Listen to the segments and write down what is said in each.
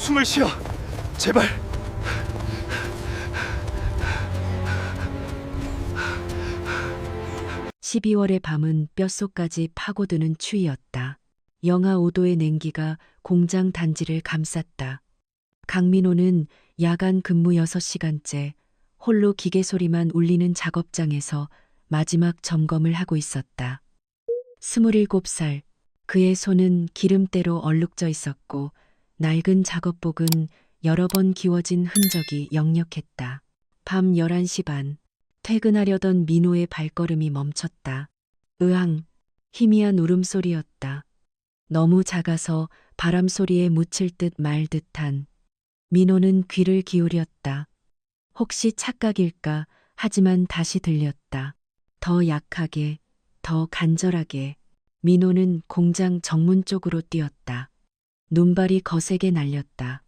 숨을 쉬어. 제발. 12월의 밤은 뼛속까지 파고드는 추위였다. 영하 5도의 냉기가 공장 단지를 감쌌다. 강민호는 야간 근무 6시간째 홀로 기계 소리만 울리는 작업장에서 마지막 점검을 하고 있었다. 27살, 그의 손은 기름때로 얼룩져 있었고 낡은 작업복은 여러 번 기워진 흔적이 역력했다. 밤 11시 반, 퇴근하려던 민호의 발걸음이 멈췄다. 으앙, 희미한 울음소리였다. 너무 작아서 바람 소리에 묻힐 듯 말 듯한. 민호는 귀를 기울였다. 혹시 착각일까? 하지만 다시 들렸다. 더 약하게, 더 간절하게. 민호는 공장 정문 쪽으로 뛰었다. 눈발이 거세게 날렸다.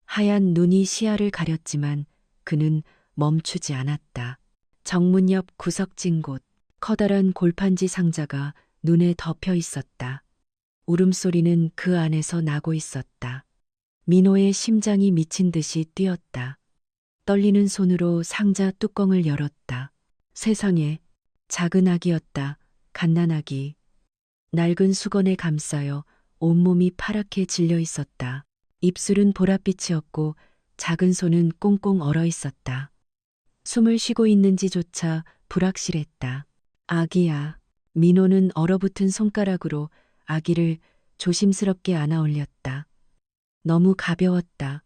하얀 눈이 시야를 가렸지만 그는 멈추지 않았다. 정문 옆 구석진 곳, 커다란 골판지 상자가 눈에 덮여 있었다. 울음소리는 그 안에서 나고 있었다. 민호의 심장이 미친 듯이 뛰었다. 떨리는 손으로 상자 뚜껑을 열었다. 세상에, 작은 아기였다. 갓난아기. 낡은 수건에 감싸여 온몸이 파랗게 질려 있었다. 입술은 보랏빛이었고 작은 손은 꽁꽁 얼어 있었다. 숨을 쉬고 있는지조차 불확실했다. 아기야. 민호는 얼어붙은 손가락으로 아기를 조심스럽게 안아 올렸다. 너무 가벼웠다.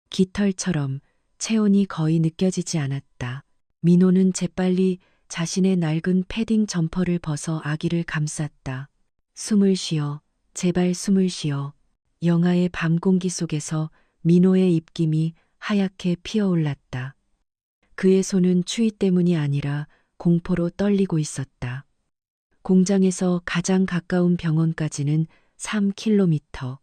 깃털처럼 체온이 거의 느껴지지 않았다. 민호는 재빨리 자신의 낡은 패딩 점퍼를 벗어 아기를 감쌌다. 숨을 쉬어, 제발 숨을 쉬어. 영하의 밤 공기 속에서 민호의 입김이 하얗게 피어올랐다. 그의 손은 추위 때문이 아니라 공포로 떨리고 있었다. 공장에서 가장 가까운 병원까지는 3km.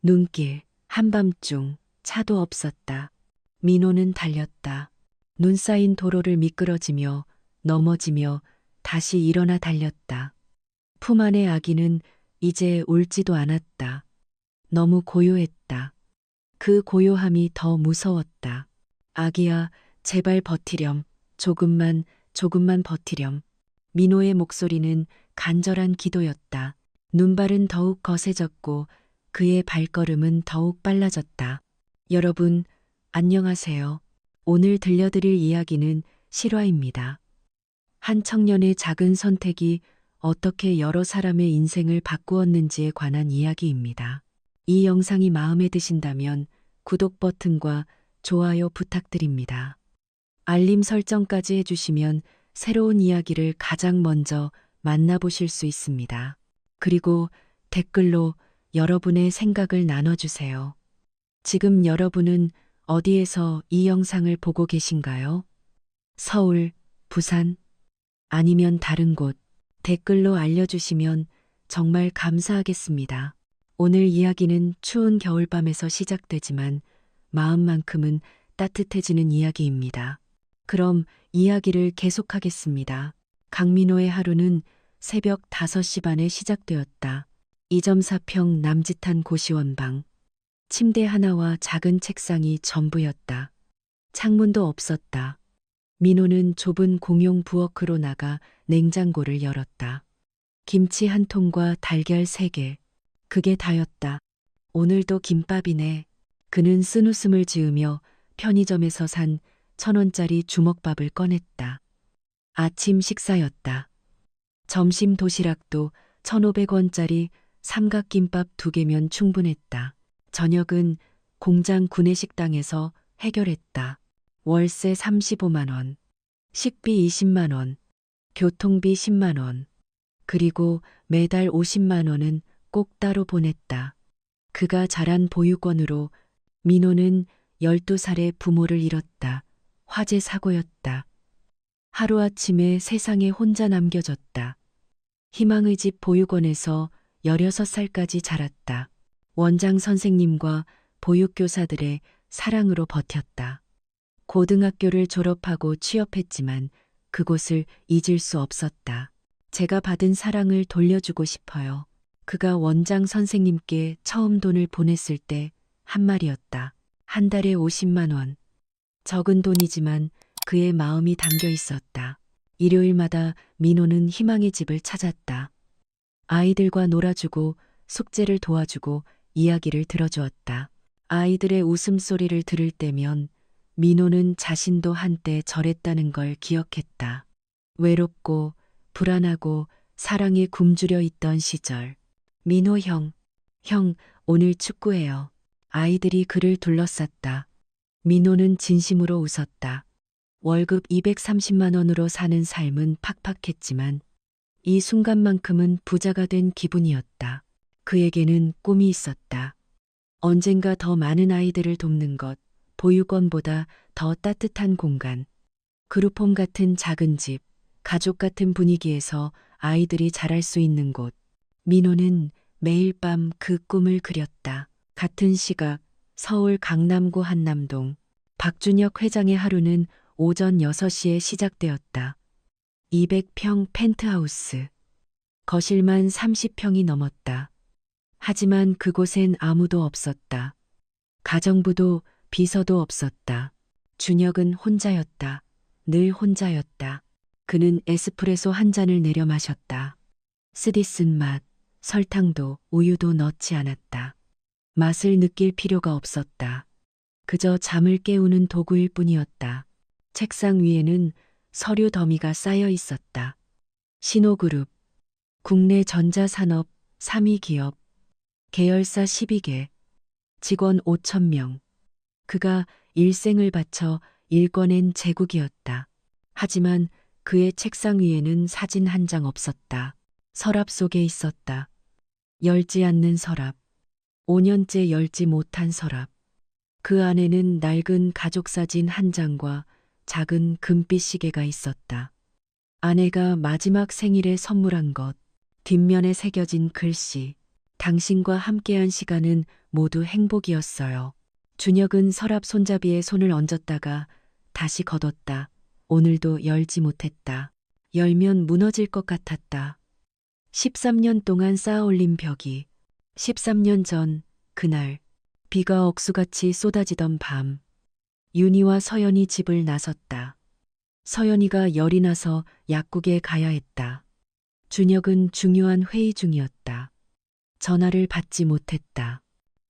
눈길, 한밤중, 차도 없었다. 민호는 달렸다. 눈 쌓인 도로를 미끄러지며 넘어지며 다시 일어나 달렸다. 품 안의 아기는 이제 울지도 않았다. 너무 고요했다. 그 고요함이 더 무서웠다. 아기야, 제발 버티렴. 조금만, 조금만 버티렴. 민호의 목소리는 간절한 기도였다. 눈발은 더욱 거세졌고 그의 발걸음은 더욱 빨라졌다. 여러분, 안녕하세요. 오늘 들려드릴 이야기는 실화입니다. 한 청년의 작은 선택이 어떻게 여러 사람의 인생을 바꾸었는지에 관한 이야기입니다. 이 영상이 마음에 드신다면 구독 버튼과 좋아요 부탁드립니다. 알림 설정까지 해주시면 새로운 이야기를 가장 먼저 만나보실 수 있습니다. 그리고 댓글로 여러분의 생각을 나눠주세요. 지금 여러분은 어디에서 이 영상을 보고 계신가요? 서울, 부산, 아니면 다른 곳 댓글로 알려주시면 정말 감사하겠습니다. 오늘 이야기는 추운 겨울밤에서 시작되지만 마음만큼은 따뜻해지는 이야기입니다. 그럼 이야기를 계속하겠습니다. 강민호의 하루는 새벽 5시 반에 시작되었다. 2.4평 남짓한 고시원방. 침대 하나와 작은 책상이 전부였다. 창문도 없었다. 민호는 좁은 공용 부엌으로 나가 냉장고를 열었다. 김치 한 통과 달걀 3개. 그게 다였다. 오늘도 김밥이네. 그는 쓴웃음을 지으며 편의점에서 산 1,000원짜리 주먹밥을 꺼냈다. 아침 식사였다. 점심 도시락도 1,500원짜리 삼각김밥 2개면 충분했다. 저녁은 공장 구내식당에서 해결했다. 월세 35만 원, 식비 20만 원, 교통비 10만 원, 그리고 매달 50만 원은 꼭 따로 보냈다. 그가 자란 보육원으로 민호는 12살에 부모를 잃었다. 화재 사고였다. 하루아침에 세상에 혼자 남겨졌다. 희망의 집 보육원에서 16살까지 자랐다. 원장 선생님과 보육교사들의 사랑으로 버텼다. 고등학교를 졸업하고 취업했지만 그곳을 잊을 수 없었다. 제가 받은 사랑을 돌려주고 싶어요. 그가 원장 선생님께 처음 돈을 보냈을 때 한 말이었다. 한 달에 50만 원. 적은 돈이지만 그의 마음이 담겨 있었다. 일요일마다 민호는 희망의 집을 찾았다. 아이들과 놀아주고 숙제를 도와주고 이야기를 들어주었다. 아이들의 웃음소리를 들을 때면 민호는 자신도 한때 저랬다는 걸 기억했다. 외롭고 불안하고 사랑에 굶주려 있던 시절. 민호 형, 오늘 축구해요. 아이들이 그를 둘러쌌다. 민호는 진심으로 웃었다. 월급 230만 원으로 사는 삶은 팍팍했지만 이 순간만큼은 부자가 된 기분이었다. 그에게는 꿈이 있었다. 언젠가 더 많은 아이들을 돕는 것, 보육원보다 더 따뜻한 공간, 그룹홈 같은 작은 집, 가족 같은 분위기에서 아이들이 자랄 수 있는 곳. 민호는 매일 밤 그 꿈을 그렸다. 같은 시각, 서울 강남구 한남동. 박준혁 회장의 하루는 오전 6시에 시작되었다. 200평 펜트하우스. 거실만 30평이 넘었다. 하지만 그곳엔 아무도 없었다. 가정부도 비서도 없었다. 준혁은 혼자였다. 늘 혼자였다. 그는 에스프레소 한 잔을 내려 마셨다. 쓰디 쓴 맛, 설탕도 우유도 넣지 않았다. 맛을 느낄 필요가 없었다. 그저 잠을 깨우는 도구일 뿐이었다. 책상 위에는 서류 더미가 쌓여 있었다. 신호그룹, 국내 전자산업 3위 기업, 계열사 12개, 직원 5,000명. 그가 일생을 바쳐 일궈낸 제국이었다. 하지만 그의 책상 위에는 사진 한 장 없었다. 서랍 속에 있었다. 열지 않는 서랍. 5년째 열지 못한 서랍. 그 안에는 낡은 가족사진 한 장과 작은 금빛 시계가 있었다. 아내가 마지막 생일에 선물한 것, 뒷면에 새겨진 글씨. 당신과 함께한 시간은 모두 행복이었어요. 준혁은 서랍 손잡이에 손을 얹었다가 다시 걷었다. 오늘도 열지 못했다. 열면 무너질 것 같았다. 13년 동안 쌓아올린 벽이 13년 전 그날 비가 억수같이 쏟아지던 밤 윤희와 서연이 집을 나섰다. 서연이가 열이 나서 약국에 가야 했다. 준혁은 중요한 회의 중이었다. 전화를 받지 못했다.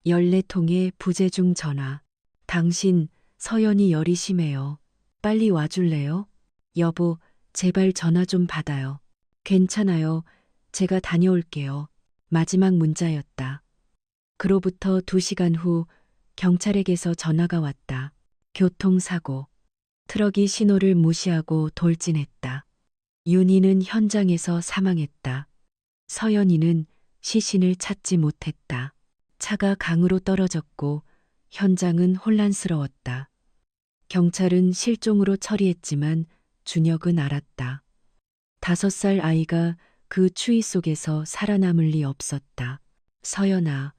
14통의 부재중 전화. 당신, 서연이 열이 심해요. 빨리 와줄래요? 여보, 제발 전화 좀 받아요. 괜찮아요. 제가 다녀올게요. 마지막 문자였다. 그로부터 2시간 후 경찰에게서 전화가 왔다. 교통사고. 트럭이 신호를 무시하고 돌진했다. 윤희는 현장에서 사망했다. 서연이는 시신을 찾지 못했다. 차가 강으로 떨어졌고 현장은 혼란스러웠다. 경찰은 실종으로 처리했지만 준혁은 알았다. 5살 아이가 그 추위 속에서 살아남을 리 없었다. 서연아,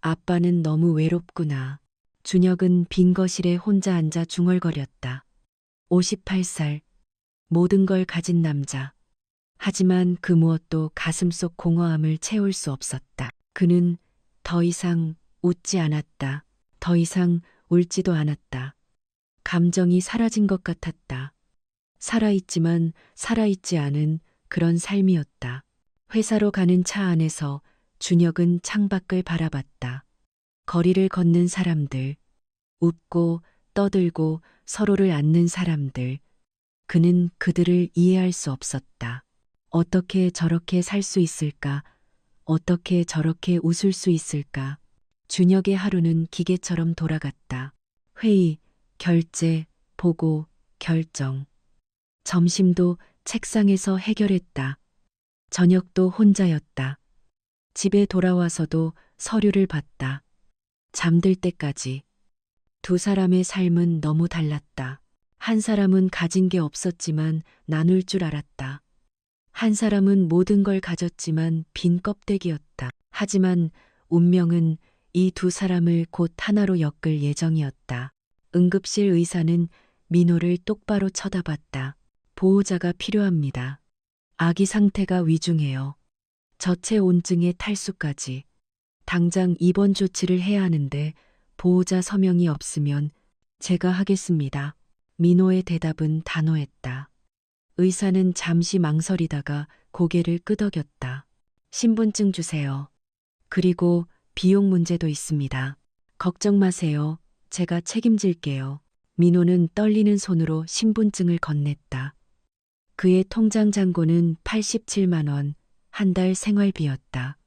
아빠는 너무 외롭구나. 준혁은 빈 거실에 혼자 앉아 중얼거렸다. 58살, 모든 걸 가진 남자. 하지만 그 무엇도 가슴속 공허함을 채울 수 없었다. 그는 더 이상 웃지 않았다. 더 이상 울지도 않았다. 감정이 사라진 것 같았다. 살아있지만 살아있지 않은 그런 삶이었다. 회사로 가는 차 안에서 준혁은 창밖을 바라봤다. 거리를 걷는 사람들, 웃고 떠들고 서로를 안는 사람들. 그는 그들을 이해할 수 없었다. 어떻게 저렇게 살 수 있을까? 어떻게 저렇게 웃을 수 있을까? 준혁의 하루는 기계처럼 돌아갔다. 회의, 결제, 보고, 결정. 점심도 책상에서 해결했다. 저녁도 혼자였다. 집에 돌아와서도 서류를 봤다. 잠들 때까지. 두 사람의 삶은 너무 달랐다. 한 사람은 가진 게 없었지만 나눌 줄 알았다. 한 사람은 모든 걸 가졌지만 빈 껍데기였다. 하지만 운명은 이 두 사람을 곧 하나로 엮을 예정이었다. 응급실 의사는 민호를 똑바로 쳐다봤다. 보호자가 필요합니다. 아기 상태가 위중해요. 저체온증의 탈수까지. 당장 입원 조치를 해야 하는데 보호자 서명이 없으면 제가 하겠습니다. 민호의 대답은 단호했다. 의사는 잠시 망설이다가 고개를 끄덕였다. 신분증 주세요. 그리고 비용 문제도 있습니다. 걱정 마세요. 제가 책임질게요. 민호는 떨리는 손으로 신분증을 건넸다. 그의 통장 잔고는 87만 원, 한 달 생활비였다.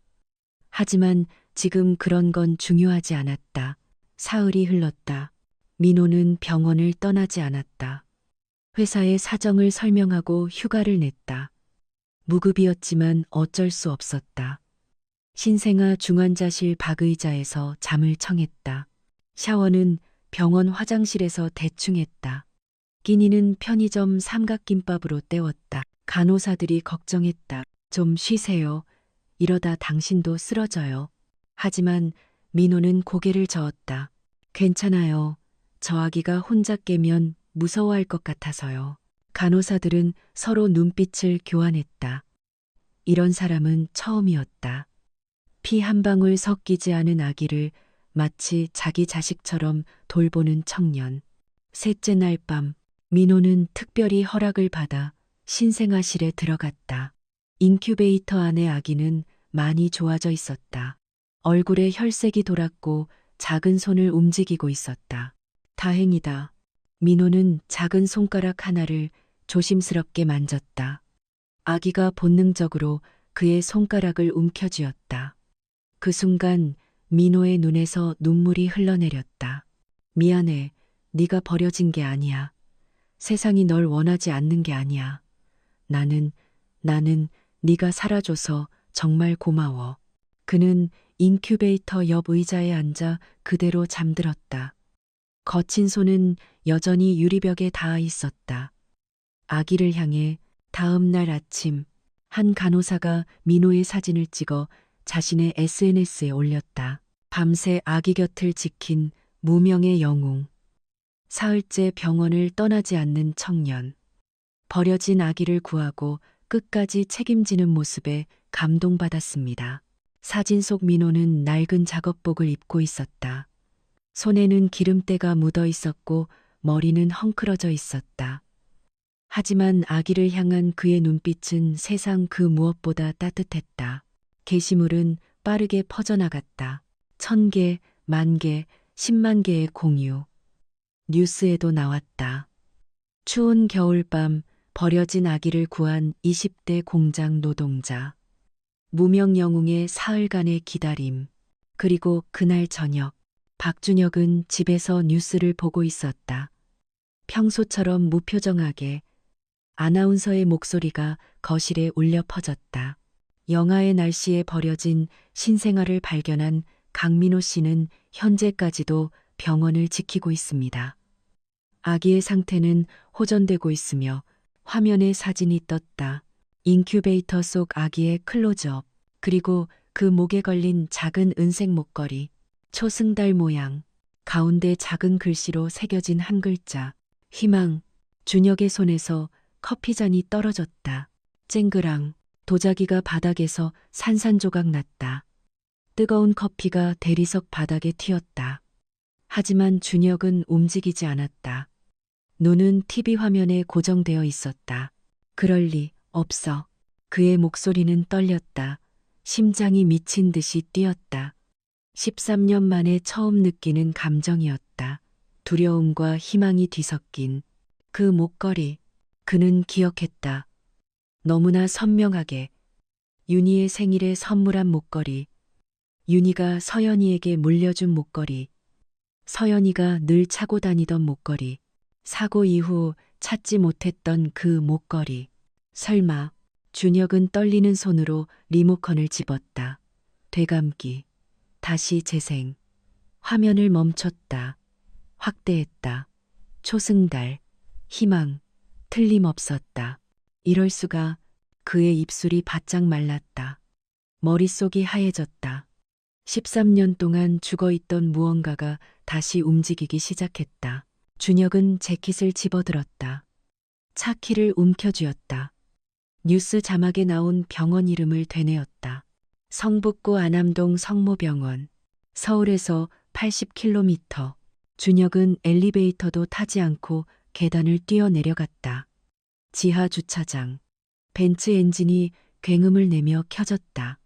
하지만 지금 그런 건 중요하지 않았다. 사흘이 흘렀다. 민호는 병원을 떠나지 않았다. 회사에 사정을 설명하고 휴가를 냈다. 무급이었지만 어쩔 수 없었다. 신생아 중환자실 박의자에서 잠을 청했다. 샤워는 병원 화장실에서 대충 했다. 끼니는 편의점 삼각김밥으로 때웠다. 간호사들이 걱정했다. 좀 쉬세요. 이러다 당신도 쓰러져요. 하지만 민호는 고개를 저었다. 괜찮아요. 저 아기가 혼자 깨면 무서워할 것 같아서요. 간호사들은 서로 눈빛을 교환했다. 이런 사람은 처음이었다. 피 한 방울 섞이지 않은 아기를 마치 자기 자식처럼 돌보는 청년. 셋째 날 밤, 민호는 특별히 허락을 받아 신생아실에 들어갔다. 인큐베이터 안의 아기는 많이 좋아져 있었다. 얼굴에 혈색이 돌았고 작은 손을 움직이고 있었다. 다행이다. 민호는 작은 손가락 하나를 조심스럽게 만졌다. 아기가 본능적으로 그의 손가락을 움켜쥐었다. 그 순간 민호의 눈에서 눈물이 흘러내렸다. 미안해. 네가 버려진 게 아니야. 세상이 널 원하지 않는 게 아니야. 나는 네가 살아줘서 정말 고마워. 그는 인큐베이터 옆 의자에 앉아 그대로 잠들었다. 거친 손은 여전히 유리벽에 닿아 있었다. 아기를 향해 다음 날 아침 한 간호사가 민호의 사진을 찍어 자신의 SNS에 올렸다. 밤새 아기 곁을 지킨 무명의 영웅. 사흘째 병원을 떠나지 않는 청년. 버려진 아기를 구하고 끝까지 책임지는 모습에 감동받았습니다. 사진 속 민호는 낡은 작업복을 입고 있었다. 손에는 기름때가 묻어 있었고 머리는 헝클어져 있었다. 하지만 아기를 향한 그의 눈빛은 세상 그 무엇보다 따뜻했다. 게시물은 빠르게 퍼져나갔다. 1000개, 10,000개, 10만 개의 공유. 뉴스에도 나왔다. 추운 겨울밤 버려진 아기를 구한 20대 공장 노동자. 무명 영웅의 사흘간의 기다림. 그리고 그날 저녁, 박준혁은 집에서 뉴스를 보고 있었다. 평소처럼 무표정하게 아나운서의 목소리가 거실에 울려 퍼졌다. 영하의 날씨에 버려진 신생아를 발견한 강민호 씨는 현재까지도 병원을 지키고 있습니다. 아기의 상태는 호전되고 있으며 화면에 사진이 떴다. 인큐베이터 속 아기의 클로즈업, 그리고 그 목에 걸린 작은 은색 목걸이, 초승달 모양, 가운데 작은 글씨로 새겨진 한 글자, 희망. 준혁의 손에서 커피잔이 떨어졌다. 쨍그랑. 도자기가 바닥에서 산산조각 났다. 뜨거운 커피가 대리석 바닥에 튀었다. 하지만 준혁은 움직이지 않았다. 눈은 TV 화면에 고정되어 있었다. 그럴 리 없어. 그의 목소리는 떨렸다. 심장이 미친 듯이 뛰었다. 13년 만에 처음 느끼는 감정이었다. 두려움과 희망이 뒤섞인 그 목걸이. 그는 기억했다. 너무나 선명하게. 윤희의 생일에 선물한 목걸이. 윤희가 서연이에게 물려준 목걸이. 서연이가 늘 차고 다니던 목걸이. 사고 이후 찾지 못했던 그 목걸이. 설마. 준혁은 떨리는 손으로 리모컨을 집었다. 되감기. 다시 재생. 화면을 멈췄다. 확대했다. 초승달. 희망. 틀림없었다. 이럴 수가. 그의 입술이 바짝 말랐다. 머릿속이 하얘졌다. 13년 동안 죽어있던 무언가가 다시 움직이기 시작했다. 준혁은 재킷을 집어들었다. 차 키를 움켜쥐었다. 뉴스 자막에 나온 병원 이름을 되뇌었다. 성북구 안암동 성모병원. 서울에서 280km. 준혁은 엘리베이터도 타지 않고 계단을 뛰어내려갔다. 지하 주차장. 벤츠 엔진이 굉음을 내며 켜졌다.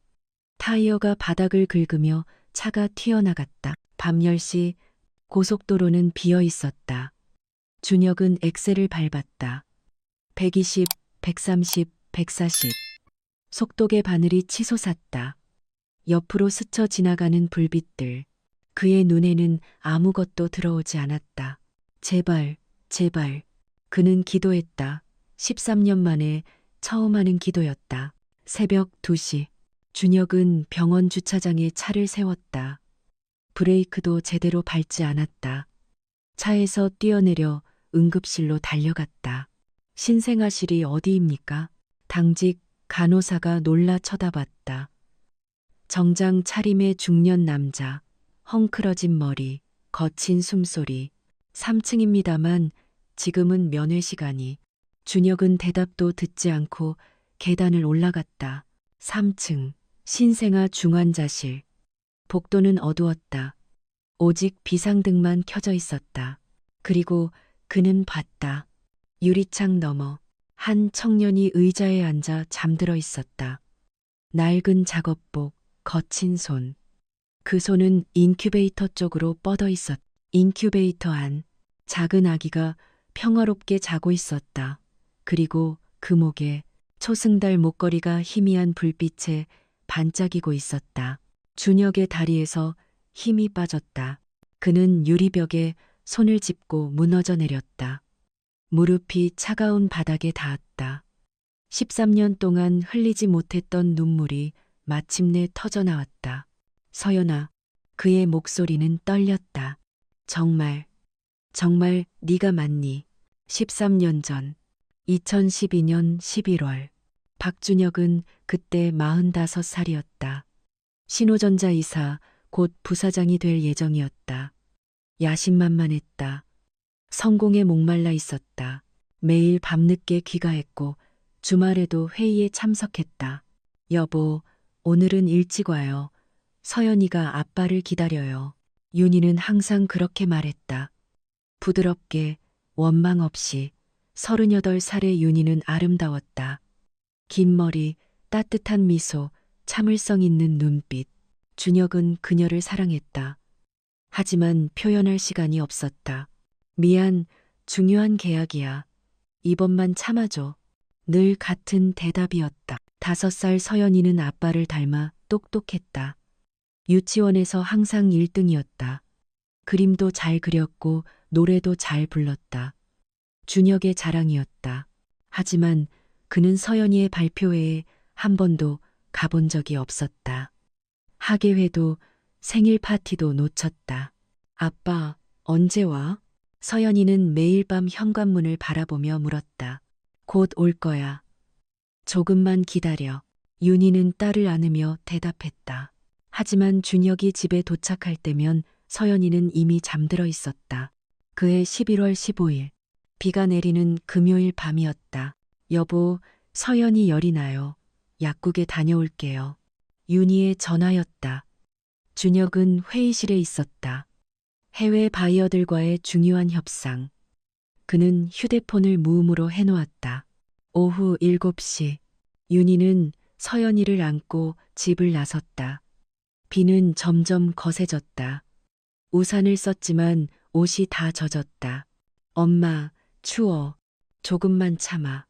타이어가 바닥을 긁으며 차가 튀어나갔다. 밤 10시 고속도로는 비어 있었다. 준혁은 엑셀을 밟았다. 120, 130, 140. 속도계 바늘이 치솟았다. 옆으로 스쳐 지나가는 불빛들. 그의 눈에는 아무것도 들어오지 않았다. 제발, 제발. 그는 기도했다. 13년 만에 처음 하는 기도였다. 새벽 2시. 준혁은 병원 주차장에 차를 세웠다. 브레이크도 제대로 밟지 않았다. 차에서 뛰어내려 응급실로 달려갔다. 신생아실이 어디입니까? 당직 간호사가 놀라 쳐다봤다. 정장 차림의 중년 남자, 헝클어진 머리, 거친 숨소리. 3층입니다만 지금은 면회 시간이. 준혁은 대답도 듣지 않고 계단을 올라갔다. 3층, 신생아 중환자실. 복도는 어두웠다. 오직 비상등만 켜져 있었다. 그리고 그는 봤다. 유리창 너머 한 청년이 의자에 앉아 잠들어 있었다. 낡은 작업복, 거친 손. 그 손은 인큐베이터 쪽으로 뻗어 있었다. 인큐베이터 안 작은 아기가 평화롭게 자고 있었다. 그리고 그 목에 초승달 목걸이가 희미한 불빛에 반짝이고 있었다. 준혁의 다리에서 힘이 빠졌다. 그는 유리벽에 손을 짚고 무너져 내렸다. 무릎이 차가운 바닥에 닿았다. 13년 동안 흘리지 못했던 눈물이 마침내 터져 나왔다. 서연아, 그의 목소리는 떨렸다. 정말, 정말 네가 맞니? 13년 전, 2012년 11월. 박준혁은 그때 45살이었다. 신호전자 이사, 곧 부사장이 될 예정이었다. 야심만만했다. 성공에 목말라 있었다. 매일 밤늦게 귀가했고 주말에도 회의에 참석했다. 여보, 오늘은 일찍 와요. 서연이가 아빠를 기다려요. 윤희는 항상 그렇게 말했다. 부드럽게, 원망 없이. 38살의 윤희는 아름다웠다. 긴 머리, 따뜻한 미소, 참을성 있는 눈빛. 준혁은 그녀를 사랑했다. 하지만 표현할 시간이 없었다. 미안, 중요한 계약이야. 이번만 참아줘. 늘 같은 대답이었다. 5살 서연이는 아빠를 닮아 똑똑했다. 유치원에서 항상 1등이었다. 그림도 잘 그렸고 노래도 잘 불렀다. 준혁의 자랑이었다. 하지만 그는 서연이의 발표회에 한 번도 가본 적이 없었다. 학예회도 생일 파티도 놓쳤다. 아빠, 언제 와? 서연이는 매일 밤 현관문을 바라보며 물었다. 곧 올 거야. 조금만 기다려. 윤희는 딸을 안으며 대답했다. 하지만 준혁이 집에 도착할 때면 서연이는 이미 잠들어 있었다. 그해 11월 15일. 비가 내리는 금요일 밤이었다. 여보, 서연이 열이 나요. 약국에 다녀올게요. 윤희의 전화였다. 준혁은 회의실에 있었다. 해외 바이어들과의 중요한 협상. 그는 휴대폰을 무음으로 해놓았다. 오후 7시. 윤희는 서연이를 안고 집을 나섰다. 비는 점점 거세졌다. 우산을 썼지만 옷이 다 젖었다. 엄마, 추워. 조금만 참아.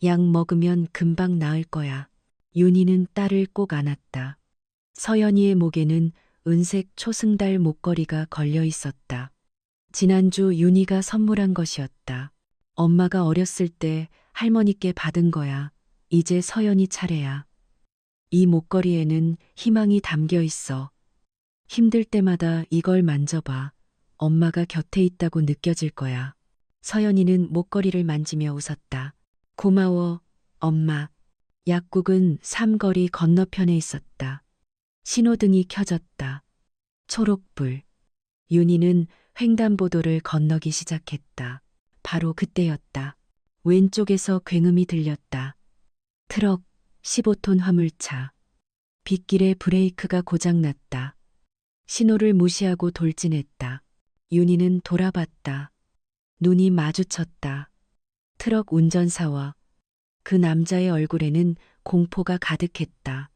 약 먹으면 금방 나을 거야. 윤희는 딸을 꼭 안았다. 서연이의 목에는 은색 초승달 목걸이가 걸려 있었다. 지난주 윤희가 선물한 것이었다. 엄마가 어렸을 때 할머니께 받은 거야. 이제 서연이 차례야. 이 목걸이에는 희망이 담겨 있어. 힘들 때마다 이걸 만져봐. 엄마가 곁에 있다고 느껴질 거야. 서연이는 목걸이를 만지며 웃었다. 고마워, 엄마. 약국은 삼거리 건너편에 있었다. 신호등이 켜졌다. 초록불. 윤희는 횡단보도를 건너기 시작했다. 바로 그때였다. 왼쪽에서 굉음이 들렸다. 트럭, 15톤 화물차. 빗길에 브레이크가 고장났다. 신호를 무시하고 돌진했다. 윤희는 돌아봤다. 눈이 마주쳤다. 트럭 운전사와 그 남자의 얼굴에는 공포가 가득했다.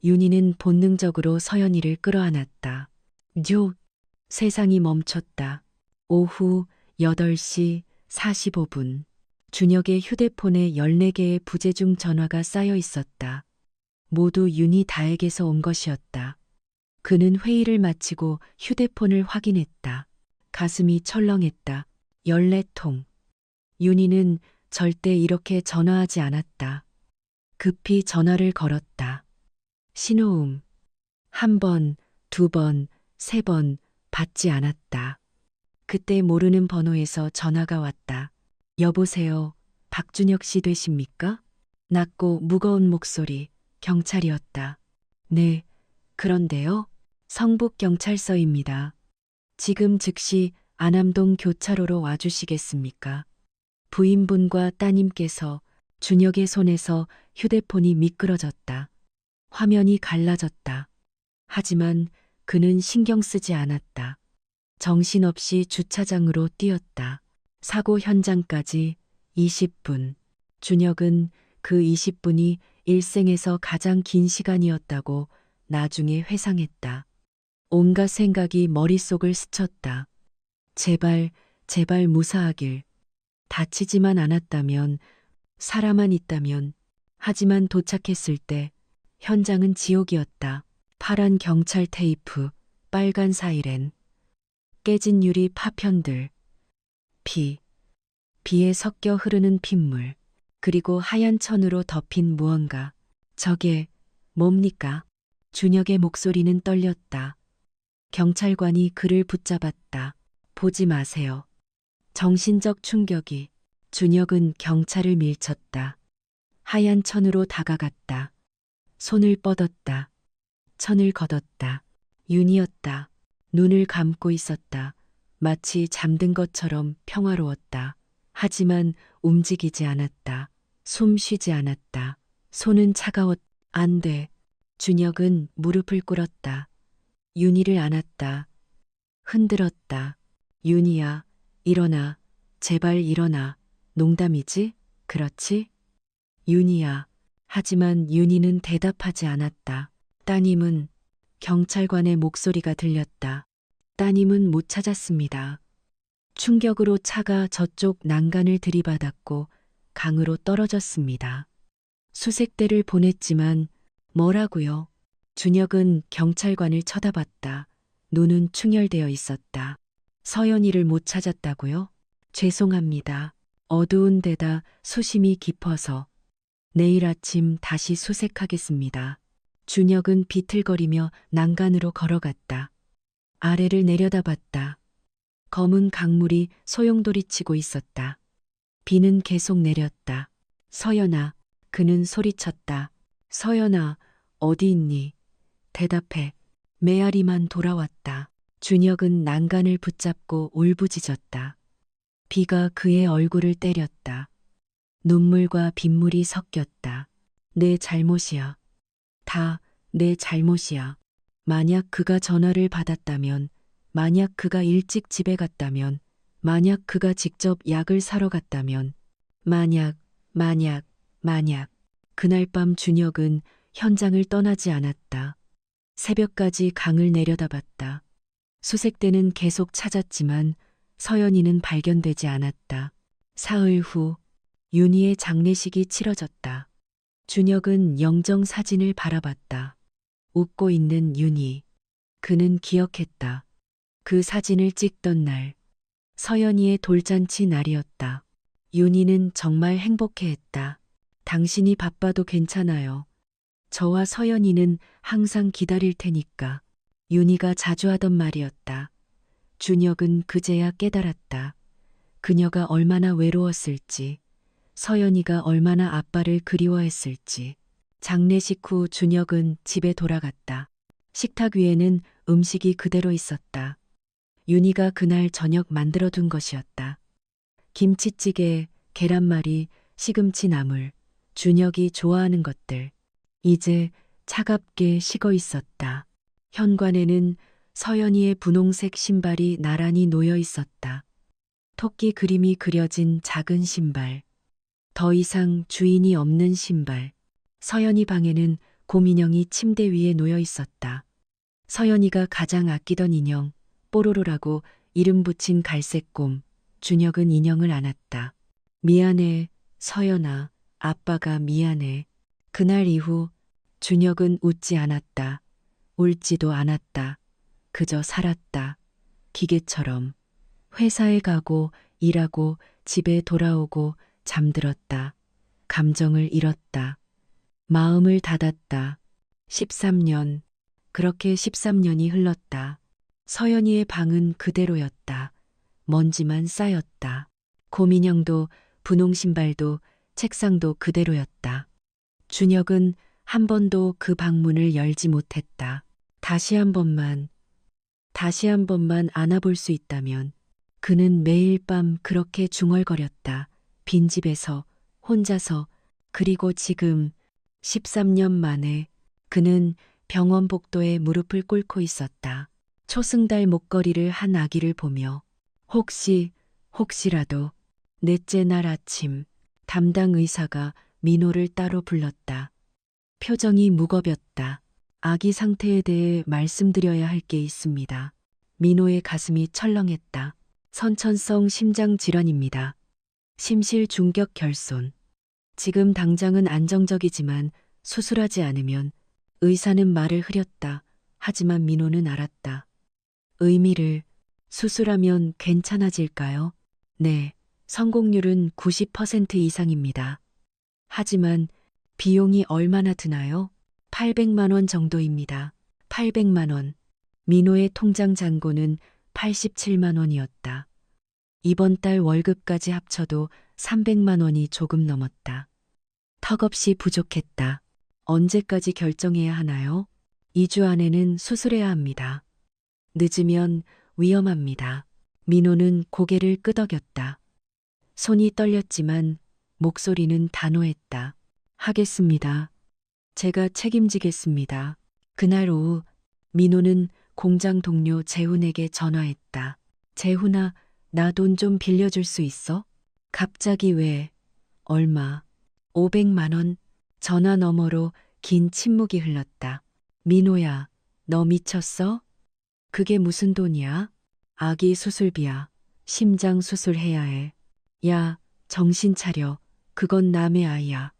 윤희는 본능적으로 서연이를 끌어안았다. 세상이 멈췄다. 오후 8시 45분. 준혁의 휴대폰에 14개의 부재중 전화가 쌓여 있었다. 모두 윤희다에게서 온 것이었다. 그는 회의를 마치고 휴대폰을 확인했다. 가슴이 철렁했다. 14통. 윤희는 절대 이렇게 전화하지 않았다. 급히 전화를 걸었다. 신호음. 1번, 2번, 3번 받지 않았다. 그때 모르는 번호에서 전화가 왔다. 여보세요. 박준혁 씨 되십니까? 낮고 무거운 목소리, 경찰이었다. 네, 그런데요. 성북경찰서입니다. 지금 즉시 안암동 교차로로 와주시겠습니까? 부인분과 따님께서 준혁의 손에서 휴대폰이 미끄러졌다. 화면이 갈라졌다. 하지만 그는 신경 쓰지 않았다. 정신없이 주차장으로 뛰었다. 사고 현장까지 20분. 준혁은 그 20분이 일생에서 가장 긴 시간이었다고 나중에 회상했다. 온갖 생각이 머릿속을 스쳤다. 제발, 제발 무사하길. 다치지만 않았다면, 살아만 있다면. 하지만 도착했을 때 현장은 지옥이었다. 파란 경찰 테이프, 빨간 사이렌, 깨진 유리 파편들, 비에 섞여 흐르는 핏물, 그리고 하얀 천으로 덮인 무언가. 저게 뭡니까? 준혁의 목소리는 떨렸다. 경찰관이 그를 붙잡았다. 보지 마세요. 정신적 충격이. 준혁은 경찰을 밀쳤다. 하얀 천으로 다가갔다. 손을 뻗었다. 천을 걷었다. 윤이었다. 눈을 감고 있었다. 마치 잠든 것처럼 평화로웠다. 하지만 움직이지 않았다. 숨 쉬지 않았다. 손은 차가웠. 안 돼. 준혁은 무릎을 꿇었다. 윤희를 안았다. 흔들었다. 윤희야, 일어나. 제발 일어나. 농담이지? 그렇지? 윤희야. 하지만 윤희는 대답하지 않았다. 따님은. 경찰관의 목소리가 들렸다. 따님은 못 찾았습니다. 충격으로 차가 저쪽 난간을 들이받았고 강으로 떨어졌습니다. 수색대를 보냈지만 뭐라고요? 준혁은 경찰관을 쳐다봤다. 눈은 충혈되어 있었다. 서연이를 못 찾았다고요? 죄송합니다. 어두운 데다 수심이 깊어서. 내일 아침 다시 수색하겠습니다. 준혁은 비틀거리며 난간으로 걸어갔다. 아래를 내려다봤다. 검은 강물이 소용돌이치고 있었다. 비는 계속 내렸다. 서연아, 그는 소리쳤다. 서연아, 어디 있니? 대답해. 메아리만 돌아왔다. 준혁은 난간을 붙잡고 울부짖었다. 비가 그의 얼굴을 때렸다. 눈물과 빗물이 섞였다. 내 잘못이야. 다 내 잘못이야. 만약 그가 전화를 받았다면, 만약 그가 일찍 집에 갔다면, 만약 그가 직접 약을 사러 갔다면, 만약. 그날 밤 준혁은 현장을 떠나지 않았다. 새벽까지 강을 내려다봤다. 수색대는 계속 찾았지만 서연이는 발견되지 않았다. 사흘 후 윤희의 장례식이 치러졌다. 준혁은 영정 사진을 바라봤다. 웃고 있는 윤희. 그는 기억했다. 그 사진을 찍던 날, 서연이의 돌잔치 날이었다. 윤희는 정말 행복해했다. 당신이 바빠도 괜찮아요. 저와 서연이는 항상 기다릴 테니까. 윤희가 자주 하던 말이었다. 준혁은 그제야 깨달았다. 그녀가 얼마나 외로웠을지, 서연이가 얼마나 아빠를 그리워했을지. 장례식 후 준혁은 집에 돌아갔다. 식탁 위에는 음식이 그대로 있었다. 윤희가 그날 저녁 만들어둔 것이었다. 김치찌개, 계란말이, 시금치 나물, 준혁이 좋아하는 것들. 이제 차갑게 식어 있었다. 현관에는 서연이의 분홍색 신발이 나란히 놓여 있었다. 토끼 그림이 그려진 작은 신발. 더 이상 주인이 없는 신발. 서연이 방에는 곰인형이 침대 위에 놓여 있었다. 서연이가 가장 아끼던 인형, 뽀로로라고 이름 붙인 갈색 곰. 준혁은 인형을 안았다. 미안해, 서연아. 아빠가 미안해. 그날 이후 준혁은 웃지 않았다. 울지도 않았다. 그저 살았다. 기계처럼. 회사에 가고 일하고 집에 돌아오고 잠들었다. 감정을 잃었다. 마음을 닫았다. 13년. 그렇게 13년이 흘렀다. 서연이의 방은 그대로였다. 먼지만 쌓였다. 곰인형도 분홍 신발도 책상도 그대로였다. 준혁은 한 번도 그 방문을 열지 못했다. 다시 한 번만 안아볼 수 있다면. 그는 매일 밤 그렇게 중얼거렸다. 빈집에서, 혼자서, 그리고 지금 13년 만에 그는 병원 복도에 무릎을 꿇고 있었다. 초승달 목걸이를 한 아기를 보며 혹시라도 넷째 날 아침 담당 의사가 민호를 따로 불렀다. 표정이 무겁였다. 아기 상태에 대해 말씀드려야 할 게 있습니다. 민호의 가슴이 철렁했다. 선천성 심장 질환입니다. 심실 중격 결손. 지금 당장은 안정적이지만 수술하지 않으면 의사는 말을 흐렸다. 하지만 민호는 알았다. 의미를 수술하면 괜찮아질까요? 네, 성공률은 90% 이상입니다. 하지만 비용이 얼마나 드나요? 800만 원 정도입니다. 800만 원. 민호의 통장 잔고는 87만 원이었다. 이번 달 월급까지 합쳐도 300만 원이 조금 넘었다. 턱없이 부족했다. 언제까지 결정해야 하나요? 2주 안에는 수술해야 합니다. 늦으면 위험합니다. 민호는 고개를 끄덕였다. 손이 떨렸지만 목소리는 단호했다. 하겠습니다. 제가 책임지겠습니다. 그날 오후 민호는 공장 동료 재훈에게 전화했다. 재훈아, 나 돈 좀 빌려줄 수 있어? 갑자기 왜? 얼마? 500만 원. 전화 너머로 긴 침묵이 흘렀다. 민호야, 너 미쳤어? 그게 무슨 돈이야? 아기 수술비야. 심장 수술해야 해. 야, 정신 차려. 그건 남의 아이야.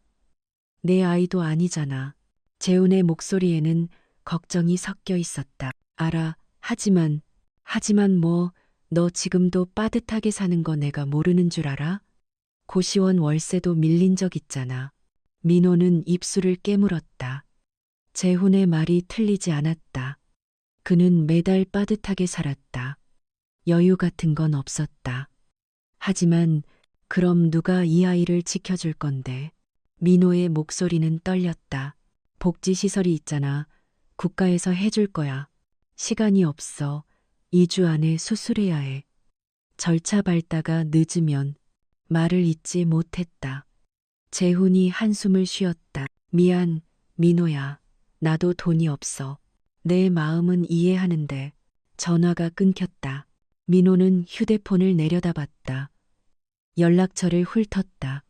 내 아이도 아니잖아. 재훈의 목소리에는 걱정이 섞여 있었다. 알아. 하지만 뭐, 너 지금도 빠듯하게 사는 거 내가 모르는 줄 알아? 고시원 월세도 밀린 적 있잖아. 민호는 입술을 깨물었다. 재훈의 말이 틀리지 않았다. 그는 매달 빠듯하게 살았다. 여유 같은 건 없었다. 하지만 그럼 누가 이 아이를 지켜줄 건데? 민호의 목소리는 떨렸다. 복지시설이 있잖아. 국가에서 해줄 거야. 시간이 없어. 2주 안에 수술해야 해. 절차 밟다가 늦으면. 말을 잇지 못했다. 재훈이 한숨을 쉬었다. 미안, 민호야. 나도 돈이 없어. 내 마음은 이해하는데. 전화가 끊겼다. 민호는 휴대폰을 내려다봤다. 연락처를 훑었다.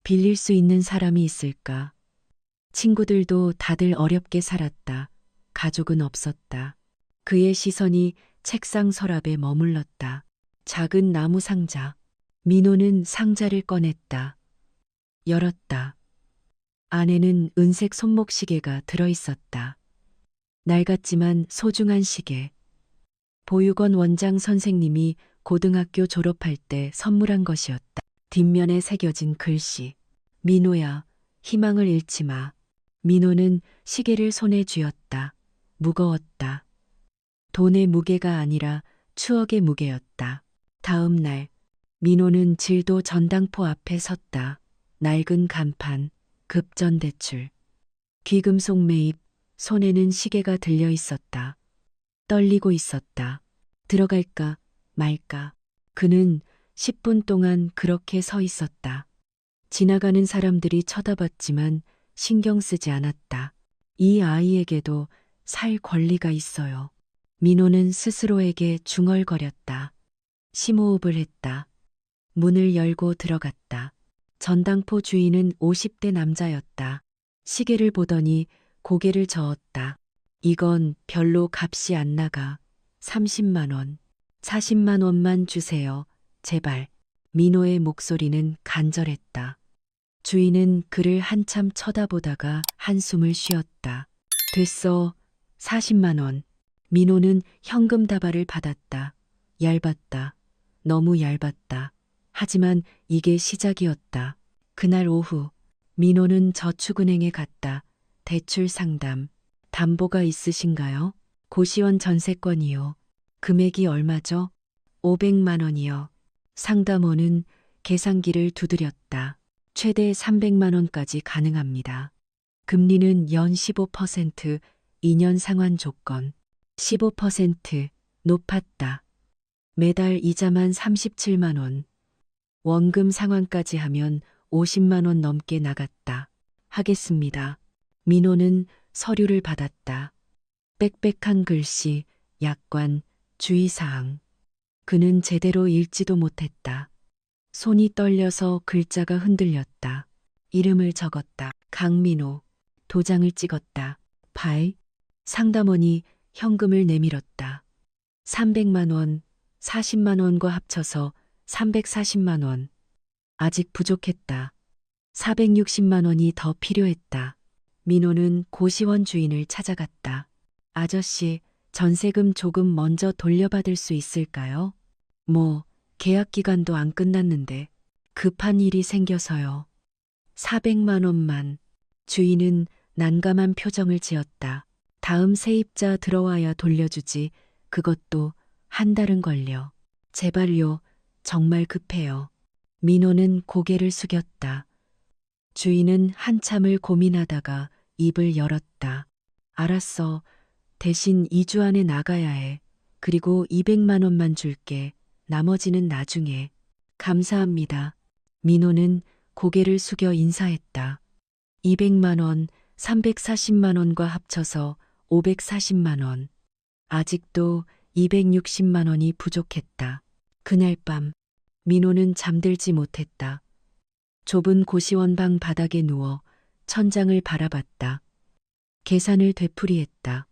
빌릴 수 있는 사람이 있을까? 친구들도 다들 어렵게 살았다. 가족은 없었다. 그의 시선이 책상 서랍에 머물렀다. 작은 나무 상자. 민호는 상자를 꺼냈다. 열었다. 안에는 은색 손목시계가 들어있었다. 낡았지만 소중한 시계. 보육원 원장 선생님이 고등학교 졸업할 때 선물한 것이었다. 뒷면에 새겨진 글씨. 민호야, 희망을 잃지 마. 민호는 시계를 손에 쥐었다. 무거웠다. 돈의 무게가 아니라 추억의 무게였다. 다음 날, 민호는 질도 전당포 앞에 섰다. 낡은 간판, 급전대출. 귀금속 매입, 손에는 시계가 들려 있었다. 떨리고 있었다. 들어갈까 말까. 그는 10분 동안 그렇게 서 있었다. 지나가는 사람들이 쳐다봤지만 신경 쓰지 않았다. 이 아이에게도 살 권리가 있어요. 민호는 스스로에게 중얼거렸다. 심호흡을 했다. 문을 열고 들어갔다. 전당포 주인은 50대 남자였다. 시계를 보더니 고개를 저었다. 이건 별로 값이 안 나가. 30만 원, 40만 원만 주세요. 제발. 민호의 목소리는 간절했다. 주인은 그를 한참 쳐다보다가 한숨을 쉬었다. 됐어. 40만 원. 민호는 현금 다발을 받았다. 얇았다. 너무 얇았다. 하지만 이게 시작이었다. 그날 오후 민호는 저축은행에 갔다. 대출 상담. 담보가 있으신가요? 고시원 전세권이요. 금액이 얼마죠? 500만 원이요. 상담원은 계산기를 두드렸다. 최대 300만 원까지 가능합니다. 금리는 연 15%, 2년 상환 조건. 15% 높았다. 매달 이자만 37만 원. 원금 상환까지 하면 50만 원 넘게 나갔다. 하겠습니다. 민호는 서류를 받았다. 빽빽한 글씨, 약관, 주의사항. 그는 제대로 읽지도 못했다. 손이 떨려서 글자가 흔들렸다. 이름을 적었다. 강민호. 도장을 찍었다. 파이. 상담원이 현금을 내밀었다. 300만 원, 40만 원과 합쳐서 340만 원. 아직 부족했다. 460만 원이 더 필요했다. 민호는 고시원 주인을 찾아갔다. 아저씨, 전세금 조금 먼저 돌려받을 수 있을까요? 계약 기간도 안 끝났는데 급한 일이 생겨서요. 400만 원만. 주인은 난감한 표정을 지었다. 다음 세입자 들어와야 돌려주지. 그것도 한 달은 걸려. 제발요. 정말 급해요. 민호는 고개를 숙였다. 주인은 한참을 고민하다가 입을 열었다. 알았어. 대신 2주 안에 나가야 해. 그리고 200만 원만 줄게. 나머지는 나중에. 감사합니다. 민호는 고개를 숙여 인사했다. 200만 원, 340만 원과 합쳐서 540만 원. 아직도 260만 원이 부족했다. 그날 밤 민호는 잠들지 못했다. 좁은 고시원 방 바닥에 누워 천장을 바라봤다. 계산을 되풀이했다.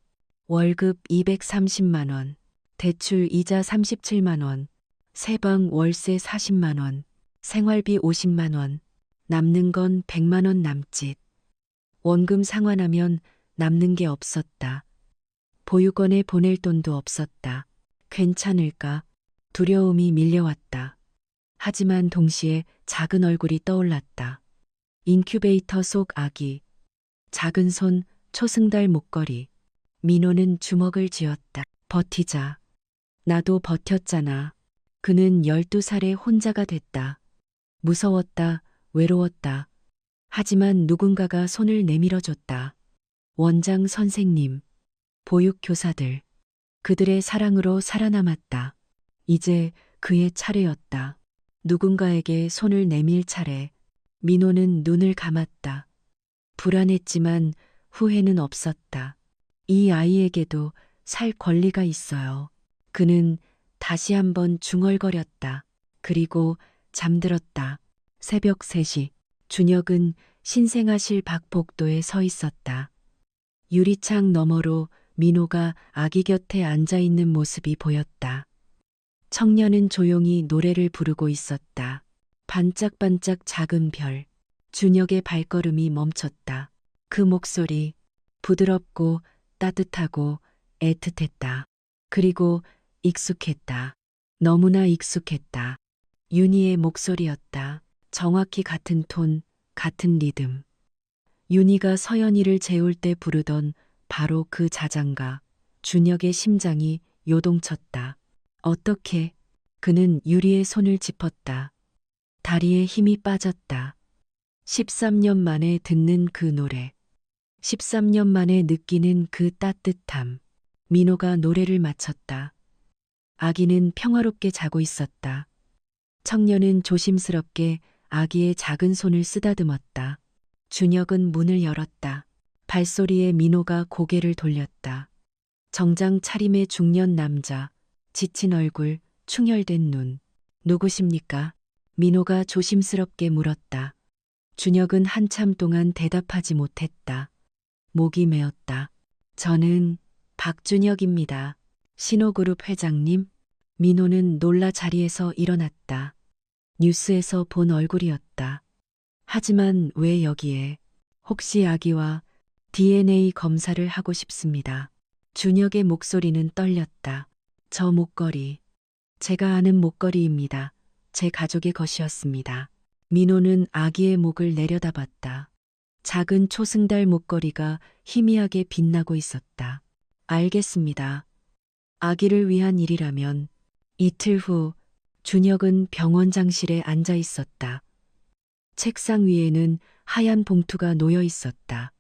월급 230만 원, 대출 이자 37만 원, 세방 월세 40만 원, 생활비 50만 원, 남는 건 100만 원 남짓. 원금 상환하면 남는 게 없었다. 보육원에 보낼 돈도 없었다. 괜찮을까? 두려움이 밀려왔다. 하지만 동시에 작은 얼굴이 떠올랐다. 인큐베이터 속 아기. 작은 손, 초승달 목걸이. 민호는 주먹을 쥐었다. 버티자. 나도 버텼잖아. 그는 12살에 혼자가 됐다. 무서웠다. 외로웠다. 하지만 누군가가 손을 내밀어줬다. 원장 선생님, 보육교사들. 그들의 사랑으로 살아남았다. 이제 그의 차례였다. 누군가에게 손을 내밀 차례. 민호는 눈을 감았다. 불안했지만 후회는 없었다. 이 아이에게도 살 권리가 있어요. 그는 다시 한번 중얼거렸다. 그리고 잠들었다. 새벽 3시. 준혁은 신생아실 밖 복도에 서 있었다. 유리창 너머로 민호가 아기 곁에 앉아 있는 모습이 보였다. 청년은 조용히 노래를 부르고 있었다. 반짝반짝 작은 별. 준혁의 발걸음이 멈췄다. 그 목소리 부드럽고 따뜻하고 애틋했다. 그리고 익숙했다. 너무나 익숙했다. 윤희의 목소리였다. 정확히 같은 톤, 같은 리듬. 윤희가 서연이를 재울 때 부르던 바로 그 자장가. 준혁의 심장이 요동쳤다. 어떻게? 그는 유리의 손을 짚었다. 다리에 힘이 빠졌다. 13년 만에 듣는 그 노래. 13년 만에 느끼는 그 따뜻함. 민호가 노래를 마쳤다. 아기는 평화롭게 자고 있었다. 청년은 조심스럽게 아기의 작은 손을 쓰다듬었다. 준혁은 문을 열었다. 발소리에 민호가 고개를 돌렸다. 정장 차림의 중년 남자, 지친 얼굴, 충혈된 눈. 누구십니까? 민호가 조심스럽게 물었다. 준혁은 한참 동안 대답하지 못했다. 목이 메었다. 저는 박준혁입니다. 신호그룹 회장님? 민호는 놀라 자리에서 일어났다. 뉴스에서 본 얼굴이었다. 하지만 왜 여기에? 혹시 아기와 DNA 검사를 하고 싶습니다. 준혁의 목소리는 떨렸다. 저 목걸이. 제가 아는 목걸이입니다. 제 가족의 것이었습니다. 민호는 아기의 목을 내려다봤다. 작은 초승달 목걸이가 희미하게 빛나고 있었다. 알겠습니다. 아기를 위한 일이라면. 이틀 후 준혁은 병원장실에 앉아 있었다. 책상 위에는 하얀 봉투가 놓여 있었다.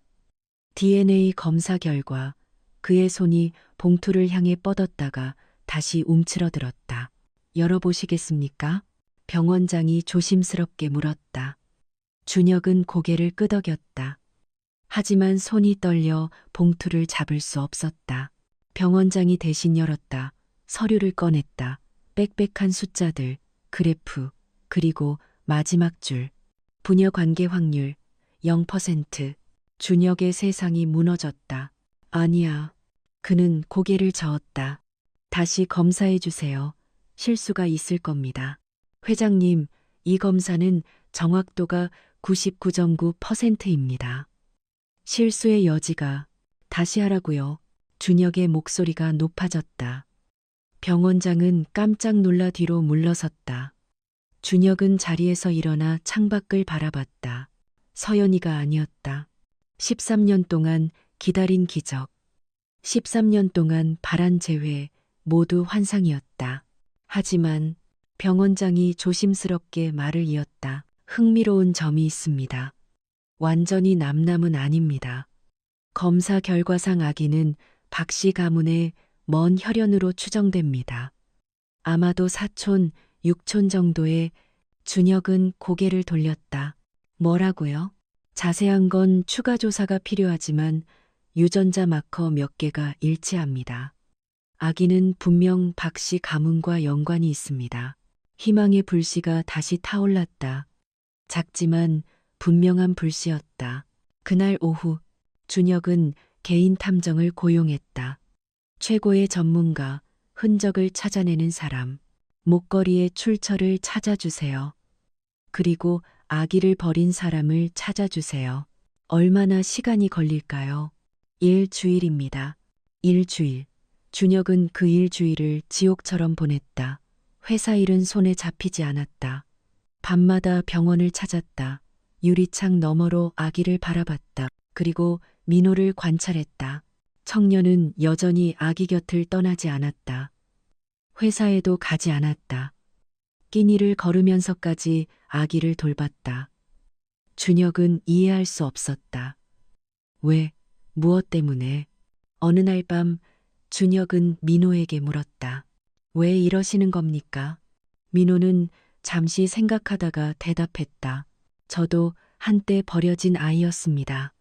DNA 검사 결과 그의 손이 봉투를 향해 뻗었다가 다시 움츠러들었다. 열어보시겠습니까? 병원장이 조심스럽게 물었다. 준혁은 고개를 끄덕였다. 하지만 손이 떨려 봉투를 잡을 수 없었다. 병원장이 대신 열었다. 서류를 꺼냈다. 빽빽한 숫자들, 그래프, 그리고 마지막 줄. 부녀 관계 확률 0%. 준혁의 세상이 무너졌다. 아니야. 그는 고개를 저었다. 다시 검사해 주세요. 실수가 있을 겁니다. 회장님, 이 검사는 정확도가 99.9%입니다. 실수의 여지가. 다시 하라고요. 준혁의 목소리가 높아졌다. 병원장은 깜짝 놀라 뒤로 물러섰다. 준혁은 자리에서 일어나 창밖을 바라봤다. 서연이가 아니었다. 13년 동안 기다린 기적. 13년 동안 바란 재회, 모두 환상이었다. 하지만 병원장이 조심스럽게 말을 이었다. 흥미로운 점이 있습니다. 완전히 남남은 아닙니다. 검사 결과상 아기는 박 씨 가문의 먼 혈연으로 추정됩니다. 아마도 사촌, 육촌 정도의. 준혁은 고개를 돌렸다. 뭐라고요? 자세한 건 추가 조사가 필요하지만 유전자 마커 몇 개가 일치합니다. 아기는 분명 박 씨 가문과 연관이 있습니다. 희망의 불씨가 다시 타올랐다. 작지만 분명한 불씨였다. 그날 오후 준혁은 개인 탐정을 고용했다. 최고의 전문가, 흔적을 찾아내는 사람, 목걸이의 출처를 찾아주세요. 그리고 아기를 버린 사람을 찾아주세요. 얼마나 시간이 걸릴까요? 일주일입니다. 일주일. 준혁은 그 일주일을 지옥처럼 보냈다. 회사 일은 손에 잡히지 않았다. 밤마다 병원을 찾았다. 유리창 너머로 아기를 바라봤다. 그리고 민호를 관찰했다. 청년은 여전히 아기 곁을 떠나지 않았다. 회사에도 가지 않았다. 끼니를 걸으면서까지 아기를 돌봤다. 준혁은 이해할 수 없었다. 왜, 무엇 때문에? 어느 날 밤 준혁은 민호에게 물었다. 왜 이러시는 겁니까? 민호는 잠시 생각하다가 대답했다. 저도 한때 버려진 아이였습니다.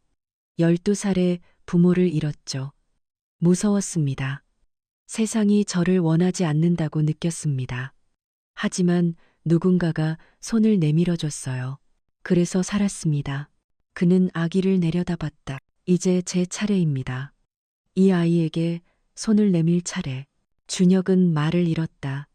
12살에 부모를 잃었죠. 무서웠습니다. 세상이 저를 원하지 않는다고 느꼈습니다. 하지만 누군가가 손을 내밀어 줬어요. 그래서 살았습니다. 그는 아기를 내려다봤다. 이제 제 차례입니다. 이 아이에게 손을 내밀 차례. 준혁은 말을 잃었다.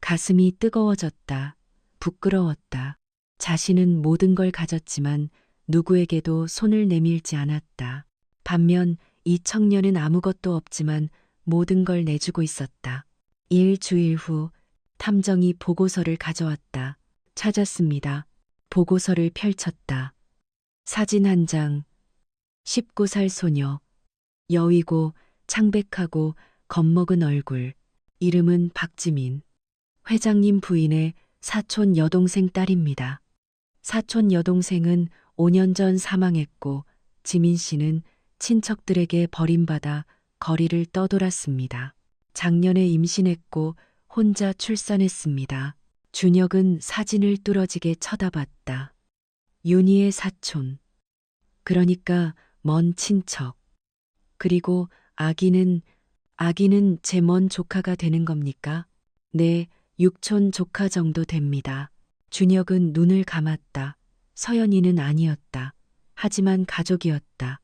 가슴이 뜨거워졌다. 부끄러웠다. 자신은 모든 걸 가졌지만 누구에게도 손을 내밀지 않았다. 반면 이 청년은 아무것도 없지만 모든 걸 내주고 있었다. 일주일 후 탐정이 보고서를 가져왔다. 찾았습니다. 보고서를 펼쳤다. 사진 한 장. 19살 소녀. 여위고 창백하고 겁먹은 얼굴. 이름은 박지민. 회장님 부인의 사촌 여동생 딸입니다. 사촌 여동생은 5년 전 사망했고 지민 씨는 친척들에게 버림받아 거리를 떠돌았습니다. 작년에 임신했고 혼자 출산했습니다. 준혁은 사진을 뚫어지게 쳐다봤다. 윤희의 사촌. 그러니까 먼 친척. 그리고 아기는 아기는 제 먼 조카가 되는 겁니까? 네, 육촌 조카 정도 됩니다. 준혁은 눈을 감았다. 서연이는 아니었다. 하지만 가족이었다.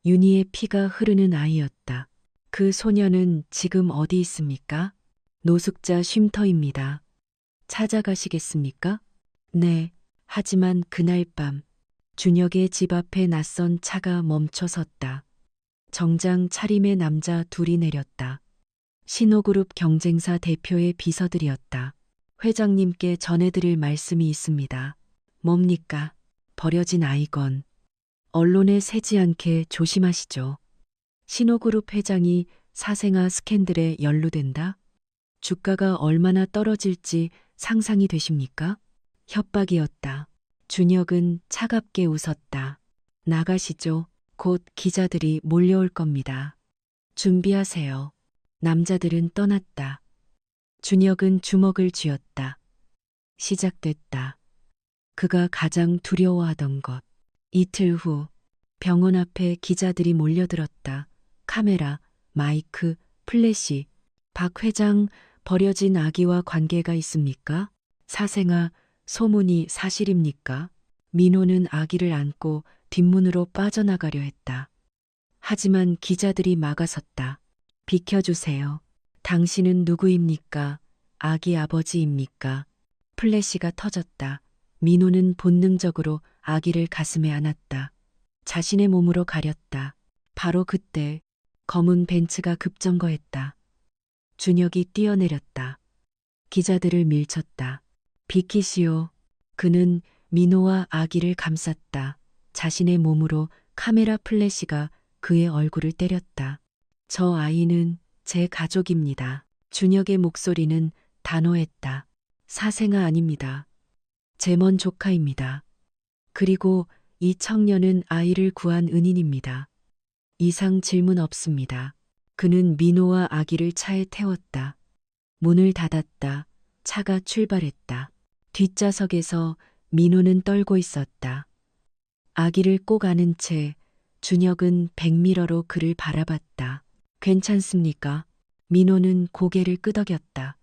윤희의 피가 흐르는 아이였다. 그 소녀는 지금 어디 있습니까? 노숙자 쉼터입니다. 찾아가시겠습니까? 네, 하지만 그날 밤 준혁의 집 앞에 낯선 차가 멈춰 섰다. 정장 차림의 남자 둘이 내렸다. 신호그룹 경쟁사 대표의 비서들이었다. 회장님께 전해드릴 말씀이 있습니다. 뭡니까? 버려진 아이건. 언론에 새지 않게 조심하시죠. 신호그룹 회장이 사생아 스캔들에 연루된다? 주가가 얼마나 떨어질지 상상이 되십니까? 협박이었다. 준혁은 차갑게 웃었다. 나가시죠. 곧 기자들이 몰려올 겁니다. 준비하세요. 남자들은 떠났다. 준혁은 주먹을 쥐었다. 시작됐다. 그가 가장 두려워하던 것. 이틀 후 병원 앞에 기자들이 몰려들었다. 카메라, 마이크, 플래시. 박 회장, 버려진 아기와 관계가 있습니까? 사생아, 소문이 사실입니까? 민호는 아기를 안고 뒷문으로 빠져나가려 했다. 하지만 기자들이 막아섰다. 비켜주세요. 당신은 누구입니까? 아기 아버지입니까? 플래시가 터졌다. 민호는 본능적으로 아기를 가슴에 안았다. 자신의 몸으로 가렸다. 바로 그때 검은 벤츠가 급정거했다. 준혁이 뛰어내렸다. 기자들을 밀쳤다. 비키시오. 그는 민호와 아기를 감쌌다. 자신의 몸으로 카메라 플래시가 그의 얼굴을 때렸다. 저 아이는 제 가족입니다. 준혁의 목소리는 단호했다. 사생아 아닙니다. 제 먼 조카입니다. 그리고 이 청년은 아이를 구한 은인입니다. 이상 질문 없습니다. 그는 민호와 아기를 차에 태웠다. 문을 닫았다. 차가 출발했다. 뒷좌석에서 민호는 떨고 있었다. 아기를 꼭 안은 채 준혁은 백미러로 그를 바라봤다. 괜찮습니까? 민호는 고개를 끄덕였다.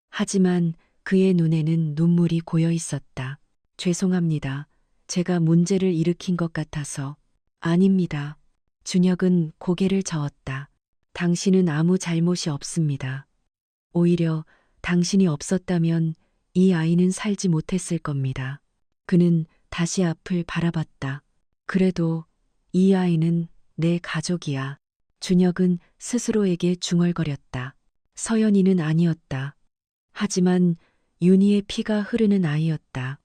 하지만 그의 눈에는 눈물이 고여 있었다. 죄송합니다. 제가 문제를 일으킨 것 같아서. 아닙니다. 준혁은 고개를 저었다. 당신은 아무 잘못이 없습니다. 오히려 당신이 없었다면 이 아이는 살지 못했을 겁니다. 그는 다시 앞을 바라봤다. 그래도 이 아이는 내 가족이야. 준혁은 스스로에게 중얼거렸다. 서연이는 아니었다. 하지만 윤희의 피가 흐르는 아이였다.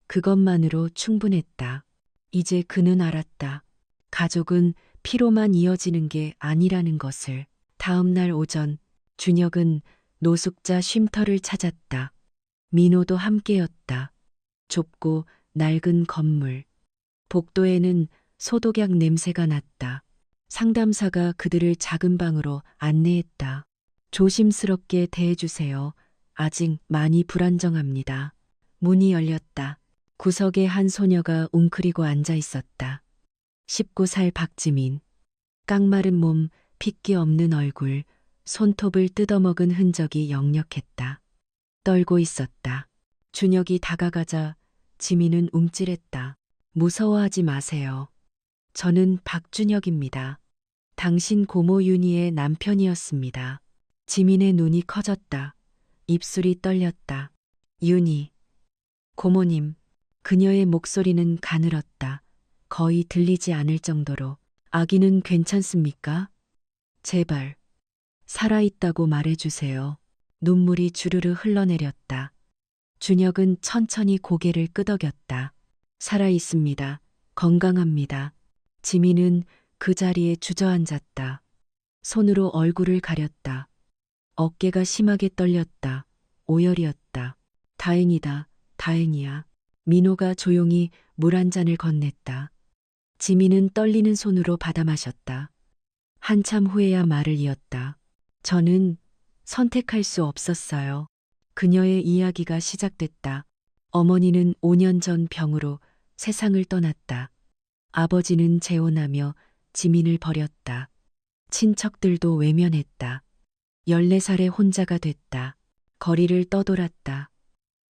그것만으로 충분했다. 이제 그는 알았다. 가족은 피로만 이어지는 게 아니라는 것을. 다음 날 오전 준혁은 노숙자 쉼터를 찾았다. 민호도 함께였다. 좁고 낡은 건물. 복도에는 소독약 냄새가 났다. 상담사가 그들을 작은 방으로 안내했다. 조심스럽게 대해주세요. 아직 많이 불안정합니다. 문이 열렸다. 구석에 한 소녀가 웅크리고 앉아 있었다. 19살 박지민. 깡마른 몸, 핏기 없는 얼굴, 손톱을 뜯어먹은 흔적이 역력했다. 떨고 있었다. 준혁이 다가가자 지민은 움찔했다. 무서워하지 마세요. 저는 박준혁입니다. 당신 고모 윤희의 남편이었습니다. 지민의 눈이 커졌다. 입술이 떨렸다. 윤희. 고모님. 그녀의 목소리는 가늘었다. 거의 들리지 않을 정도로. 아기는 괜찮습니까? 제발. 살아있다고 말해주세요. 눈물이 주르르 흘러내렸다. 준혁은 천천히 고개를 끄덕였다. 살아있습니다. 건강합니다. 지민은 그 자리에 주저앉았다. 손으로 얼굴을 가렸다. 어깨가 심하게 떨렸다. 오열이었다. 다행이다. 다행이야. 민호가 조용히 물 한 잔을 건넸다. 지민은 떨리는 손으로 받아 마셨다. 한참 후에야 말을 이었다. 저는 선택할 수 없었어요. 그녀의 이야기가 시작됐다. 어머니는 5년 전 병으로 세상을 떠났다. 아버지는 재혼하며 지민을 버렸다. 친척들도 외면했다. 14살에 혼자가 됐다. 거리를 떠돌았다.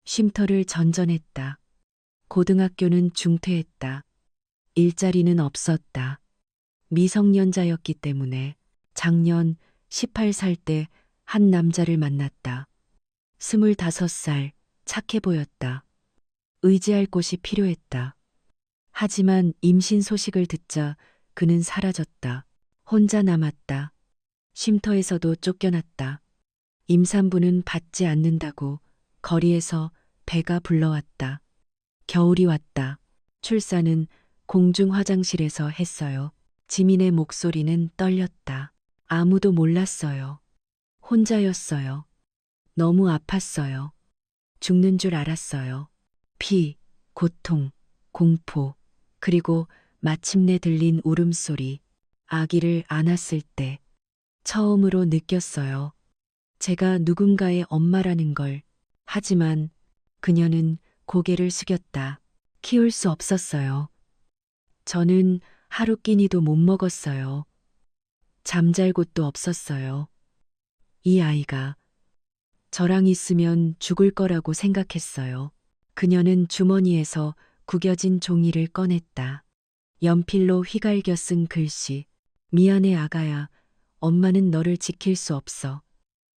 쉼터를 전전했다. 고등학교는 중퇴했다. 일자리는 없었다. 미성년자였기 때문에 작년 18살 때 한 남자를 만났다. 25살, 착해 보였다. 의지할 곳이 필요했다. 하지만 임신 소식을 듣자 그는 사라졌다. 혼자 남았다. 쉼터에서도 쫓겨났다. 임산부는 받지 않는다고 거리에서 배가 불러왔다. 겨울이 왔다. 출산은 공중 화장실에서 했어요. 지민의 목소리는 떨렸다. 아무도 몰랐어요. 혼자였어요. 너무 아팠어요. 죽는 줄 알았어요. 피, 고통, 공포, 그리고 마침내 들린 울음소리. 아기를 안았을 때 처음으로 느꼈어요. 제가 누군가의 엄마라는 걸. 하지만 그녀는 고개를 숙였다. 키울 수 없었어요. 저는 하루 끼니도 못 먹었어요. 잠잘 곳도 없었어요. 이 아이가 저랑 있으면 죽을 거라고 생각했어요. 그녀는 주머니에서 구겨진 종이를 꺼냈다. 연필로 휘갈겨 쓴 글씨. 미안해 아가야. 엄마는 너를 지킬 수 없어.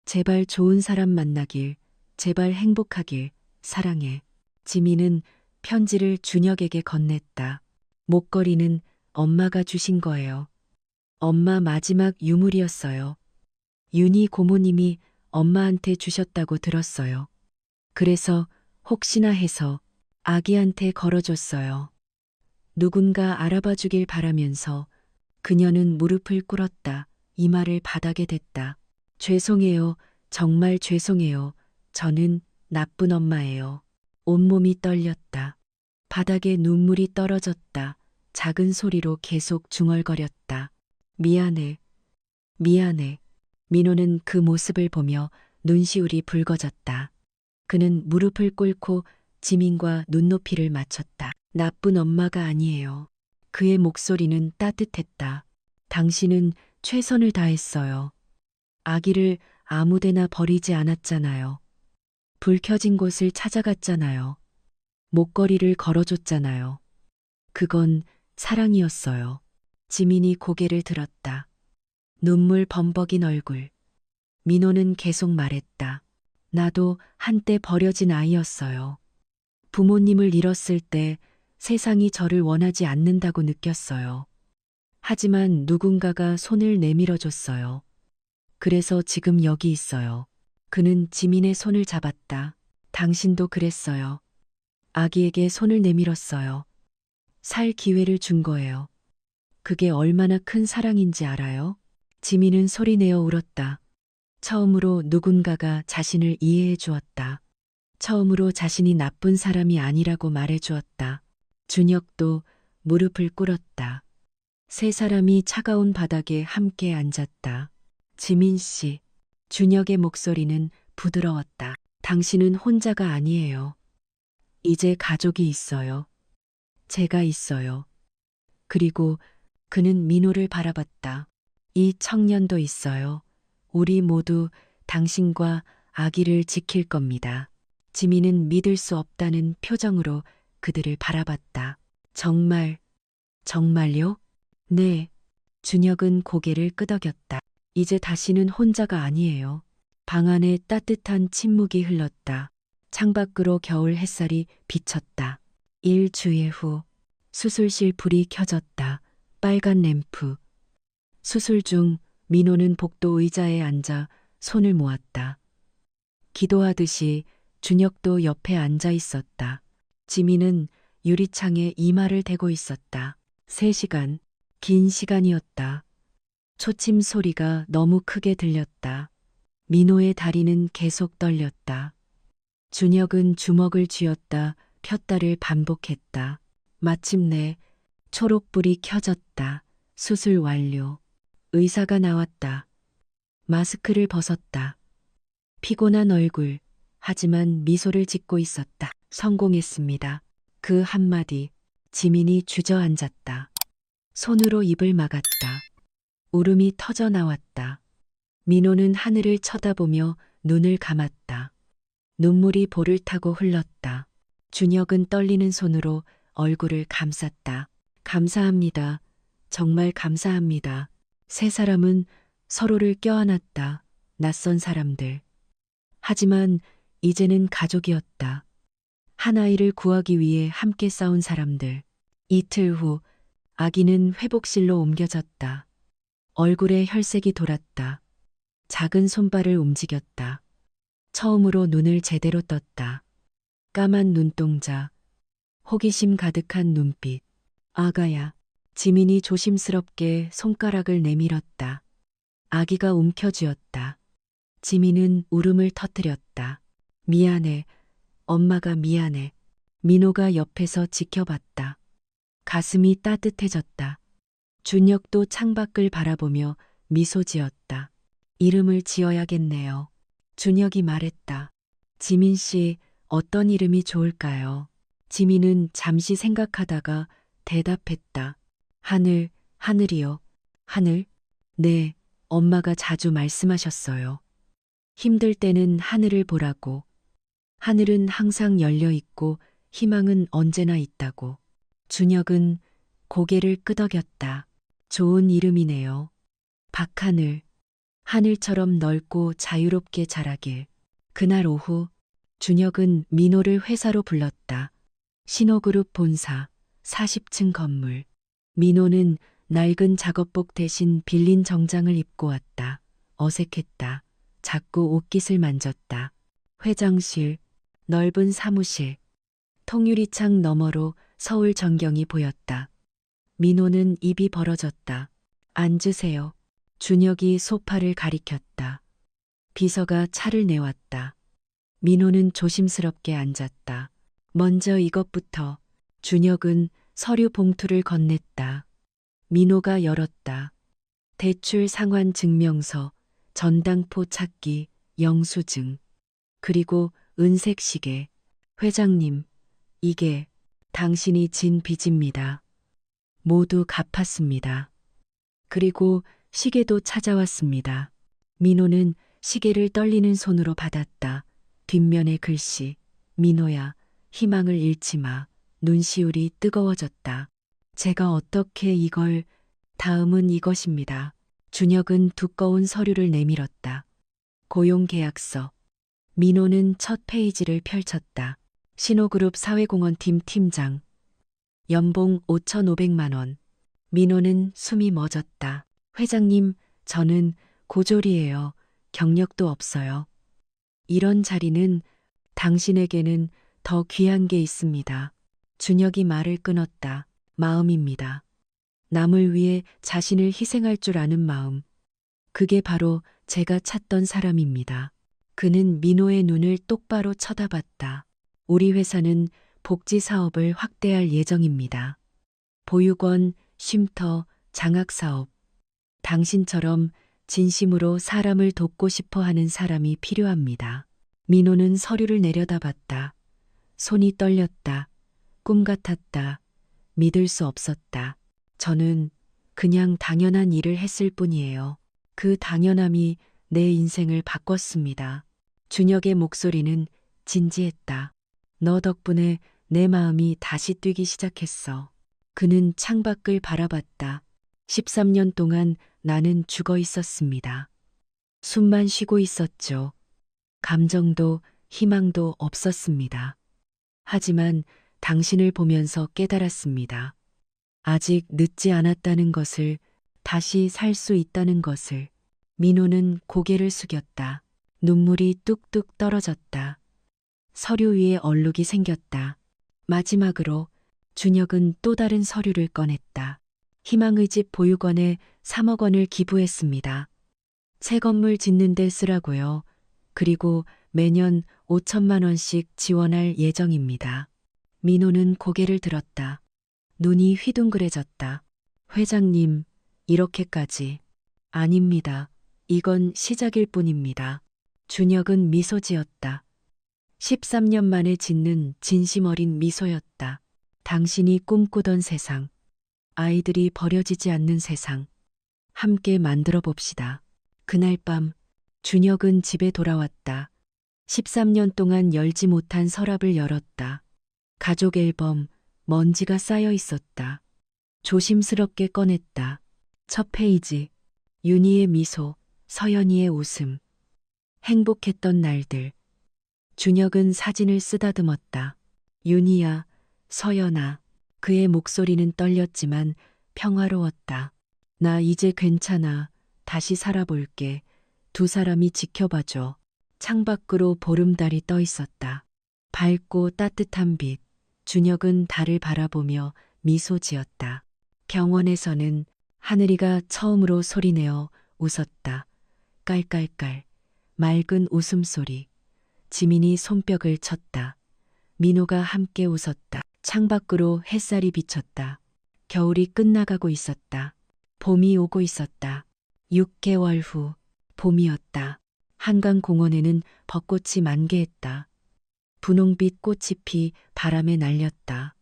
제발 좋은 사람 만나길. 제발 행복하길. 사랑해. 지민은 편지를 준혁에게 건넸다. 목걸이는 엄마가 주신 거예요. 엄마 마지막 유물이었어요. 윤희 고모님이 엄마한테 주셨다고 들었어요. 그래서 혹시나 해서 아기한테 걸어줬어요. 누군가 알아봐 주길 바라면서 그녀는 무릎을 꿇었다. 이마를 바닥에 댔다. 죄송해요. 정말 죄송해요. 저는 나쁜 엄마예요. 온몸이 떨렸다. 바닥에 눈물이 떨어졌다. 작은 소리로 계속 중얼거렸다. 미안해. 미안해. 민호는 그 모습을 보며 눈시울이 붉어졌다. 그는 무릎을 꿇고 지민과 눈높이를 맞췄다. 나쁜 엄마가 아니에요. 그의 목소리는 따뜻했다. 당신은 최선을 다했어요. 아기를 아무데나 버리지 않았잖아요. 불 켜진 곳을 찾아갔잖아요. 목걸이를 걸어줬잖아요. 그건 사랑이었어요. 지민이 고개를 들었다. 눈물 범벅인 얼굴. 민호는 계속 말했다. 나도 한때 버려진 아이였어요. 부모님을 잃었을 때 세상이 저를 원하지 않는다고 느꼈어요. 하지만 누군가가 손을 내밀어줬어요. 그래서 지금 여기 있어요. 그는 지민의 손을 잡았다. 당신도 그랬어요. 아기에게 손을 내밀었어요. 살 기회를 준 거예요. 그게 얼마나 큰 사랑인지 알아요? 지민은 소리내어 울었다. 처음으로 누군가가 자신을 이해해 주었다. 처음으로 자신이 나쁜 사람이 아니라고 말해 주었다. 준혁도 무릎을 꿇었다. 세 사람이 차가운 바닥에 함께 앉았다. 지민 씨, 준혁의 목소리는 부드러웠다. 당신은 혼자가 아니에요. 이제 가족이 있어요. 제가 있어요. 그리고 그는 민호를 바라봤다. 이 청년도 있어요. 우리 모두 당신과 아기를 지킬 겁니다. 지민은 믿을 수 없다는 표정으로 그들을 바라봤다. 정말, 정말요? 네. 준혁은 고개를 끄덕였다. 이제 다시는 혼자가 아니에요. 방 안에 따뜻한 침묵이 흘렀다. 창밖으로 겨울 햇살이 비쳤다. 일주일 후 수술실 불이 켜졌다. 빨간 램프. 수술 중 민호는 복도 의자에 앉아 손을 모았다. 기도하듯이 준혁도 옆에 앉아 있었다. 지민은 유리창에 이마를 대고 있었다. 3시간, 긴 시간이었다. 초침 소리가 너무 크게 들렸다. 민호의 다리는 계속 떨렸다. 준혁은 주먹을 쥐었다 폈다를 반복했다. 마침내 초록불이 켜졌다. 수술 완료. 의사가 나왔다. 마스크를 벗었다. 피곤한 얼굴, 하지만 미소를 짓고 있었다. 성공했습니다. 그 한마디, 지민이 주저앉았다. 손으로 입을 막았다. 울음이 터져 나왔다. 민호는 하늘을 쳐다보며 눈을 감았다. 눈물이 볼을 타고 흘렀다. 준혁은 떨리는 손으로 얼굴을 감쌌다. 감사합니다. 정말 감사합니다. 세 사람은 서로를 껴안았다. 낯선 사람들. 하지만 이제는 가족이었다. 한 아이를 구하기 위해 함께 싸운 사람들. 이틀 후 아기는 회복실로 옮겨졌다. 얼굴에 혈색이 돌았다. 작은 손발을 움직였다. 처음으로 눈을 제대로 떴다. 까만 눈동자, 호기심 가득한 눈빛. 아가야. 지민이 조심스럽게 손가락을 내밀었다. 아기가 움켜쥐었다. 지민은 울음을 터뜨렸다. 미안해. 엄마가 미안해. 민호가 옆에서 지켜봤다. 가슴이 따뜻해졌다. 준혁도 창밖을 바라보며 미소 지었다. 이름을 지어야겠네요. 준혁이 말했다. 지민 씨, 어떤 이름이 좋을까요? 지민은 잠시 생각하다가 대답했다. 하늘, 하늘이요. 하늘? 네, 엄마가 자주 말씀하셨어요. 힘들 때는 하늘을 보라고. 하늘은 항상 열려 있고 희망은 언제나 있다고. 준혁은 고개를 끄덕였다. 좋은 이름이네요. 박하늘. 하늘처럼 넓고 자유롭게 자라길. 그날 오후 준혁은 민호를 회사로 불렀다. 신호그룹 본사 40층 건물. 민호는 낡은 작업복 대신 빌린 정장을 입고 왔다. 어색했다. 자꾸 옷깃을 만졌다. 회장실, 넓은 사무실, 통유리창 너머로 서울 전경이 보였다. 민호는 입이 벌어졌다. 앉으세요. 준혁이 소파를 가리켰다. 비서가 차를 내왔다. 민호는 조심스럽게 앉았다. 먼저 이것부터. 준혁은 서류 봉투를 건넸다. 민호가 열었다. 대출 상환 증명서, 전당포 찾기, 영수증, 그리고 은색 시계. 회장님, 이게 당신이 진 빚입니다. 모두 갚았습니다. 그리고 시계도 찾아왔습니다. 민호는 시계를 떨리는 손으로 받았다. 뒷면에 글씨. 민호야, 희망을 잃지 마. 눈시울이 뜨거워졌다. 제가 어떻게 이걸... 다음은 이것입니다. 준혁은 두꺼운 서류를 내밀었다. 고용계약서. 민호는 첫 페이지를 펼쳤다. 신호그룹 사회공헌팀 팀장. 연봉 5,500만 원. 민호는 숨이 멎었다. 회장님, 저는 고졸이에요. 경력도 없어요. 이런 자리는 당신에게는 더 귀한 게 있습니다. 준혁이 말을 끊었다. 마음입니다. 남을 위해 자신을 희생할 줄 아는 마음. 그게 바로 제가 찾던 사람입니다. 그는 민호의 눈을 똑바로 쳐다봤다. 우리 회사는 복지 사업을 확대할 예정입니다. 보육원, 쉼터, 장학사업. 당신처럼 진심으로 사람을 돕고 싶어 하는 사람이 필요합니다. 민호는 서류를 내려다봤다. 손이 떨렸다. 꿈 같았다. 믿을 수 없었다. 저는 그냥 당연한 일을 했을 뿐이에요. 그 당연함이 내 인생을 바꿨습니다. 준혁의 목소리는 진지했다. 너 덕분에 내 마음이 다시 뛰기 시작했어. 그는 창밖을 바라봤다. 13년 동안 나는 죽어 있었습니다. 숨만 쉬고 있었죠. 감정도 희망도 없었습니다. 하지만 당신을 보면서 깨달았습니다. 아직 늦지 않았다는 것을, 다시 살 수 있다는 것을. 민호는 고개를 숙였다. 눈물이 뚝뚝 떨어졌다. 서류 위에 얼룩이 생겼다. 마지막으로 준혁은 또 다른 서류를 꺼냈다. 희망의 집 보육원에 3억 원을 기부했습니다. 새 건물 짓는 데 쓰라고요. 그리고 매년 5천만 원씩 지원할 예정입니다. 민호는 고개를 들었다. 눈이 휘둥그레졌다. 회장님, 이렇게까지. 아닙니다. 이건 시작일 뿐입니다. 준혁은 미소 지었다. 13년 만에 짓는 진심 어린 미소였다. 당신이 꿈꾸던 세상. 아이들이 버려지지 않는 세상. 함께 만들어 봅시다. 그날 밤 준혁은 집에 돌아왔다. 13년 동안 열지 못한 서랍을 열었다. 가족 앨범, 먼지가 쌓여 있었다. 조심스럽게 꺼냈다. 첫 페이지, 윤희의 미소, 서연이의 웃음. 행복했던 날들. 준혁은 사진을 쓰다듬었다. 윤희야, 서연아. 그의 목소리는 떨렸지만 평화로웠다. 나 이제 괜찮아. 다시 살아볼게. 두 사람이 지켜봐줘. 창밖으로 보름달이 떠 있었다. 밝고 따뜻한 빛. 준혁은 달을 바라보며 미소 지었다. 병원에서는 하늘이가 처음으로 소리내어 웃었다. 깔깔깔. 맑은 웃음소리. 지민이 손뼉을 쳤다. 민호가 함께 웃었다. 창밖으로 햇살이 비쳤다. 겨울이 끝나가고 있었다. 봄이 오고 있었다. 6개월 후 봄이었다. 한강공원에는 벚꽃이 만개했다. 분홍빛 꽃이 피 바람에 날렸다.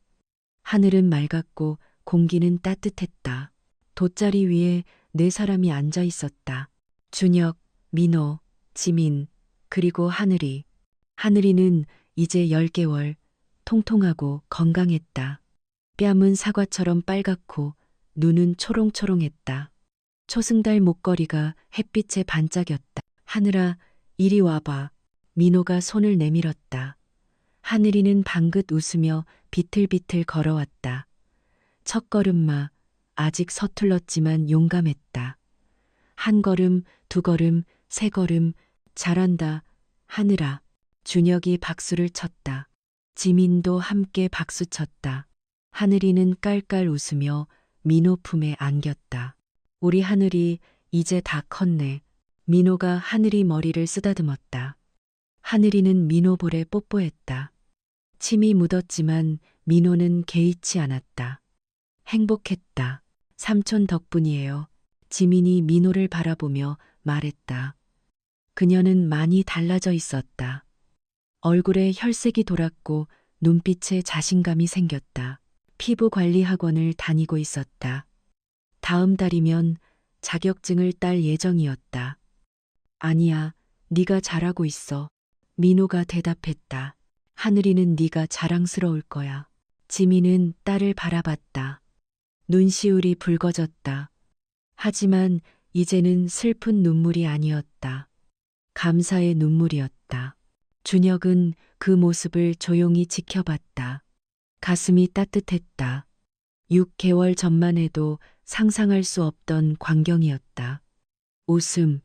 하늘은 맑았고 공기는 따뜻했다. 돗자리 위에 네 사람이 앉아 있었다. 준혁, 민호, 지민, 그리고 하늘이. 하늘이는 이제 10개월, 통통하고 건강했다. 뺨은 사과처럼 빨갛고 눈은 초롱초롱했다. 초승달 목걸이가 햇빛에 반짝였다. 하늘아, 이리 와봐. 민호가 손을 내밀었다. 하늘이는 방긋 웃으며 비틀비틀 걸어왔다. 첫걸음마, 아직 서툴렀지만 용감했다. 한 걸음, 두 걸음, 세 걸음, 잘한다. 하늘아. 준혁이 박수를 쳤다. 지민도 함께 박수 쳤다. 하늘이는 깔깔 웃으며 민호 품에 안겼다. 우리 하늘이 이제 다 컸네. 민호가 하늘이 머리를 쓰다듬었다. 하늘이는 민호 볼에 뽀뽀했다. 침이 묻었지만 민호는 개의치 않았다. 행복했다. 삼촌 덕분이에요. 지민이 민호를 바라보며 말했다. 그녀는 많이 달라져 있었다. 얼굴에 혈색이 돌았고 눈빛에 자신감이 생겼다. 피부 관리 학원을 다니고 있었다. 다음 달이면 자격증을 딸 예정이었다. 아니야, 네가 잘하고 있어. 민호가 대답했다. 하늘이는 네가 자랑스러울 거야. 지민은 딸을 바라봤다. 눈시울이 붉어졌다. 하지만 이제는 슬픈 눈물이 아니었다. 감사의 눈물이었다. 준혁은 그 모습을 조용히 지켜봤다. 가슴이 따뜻했다. 6개월 전만 해도 상상할 수 없던 광경이었다. 웃음,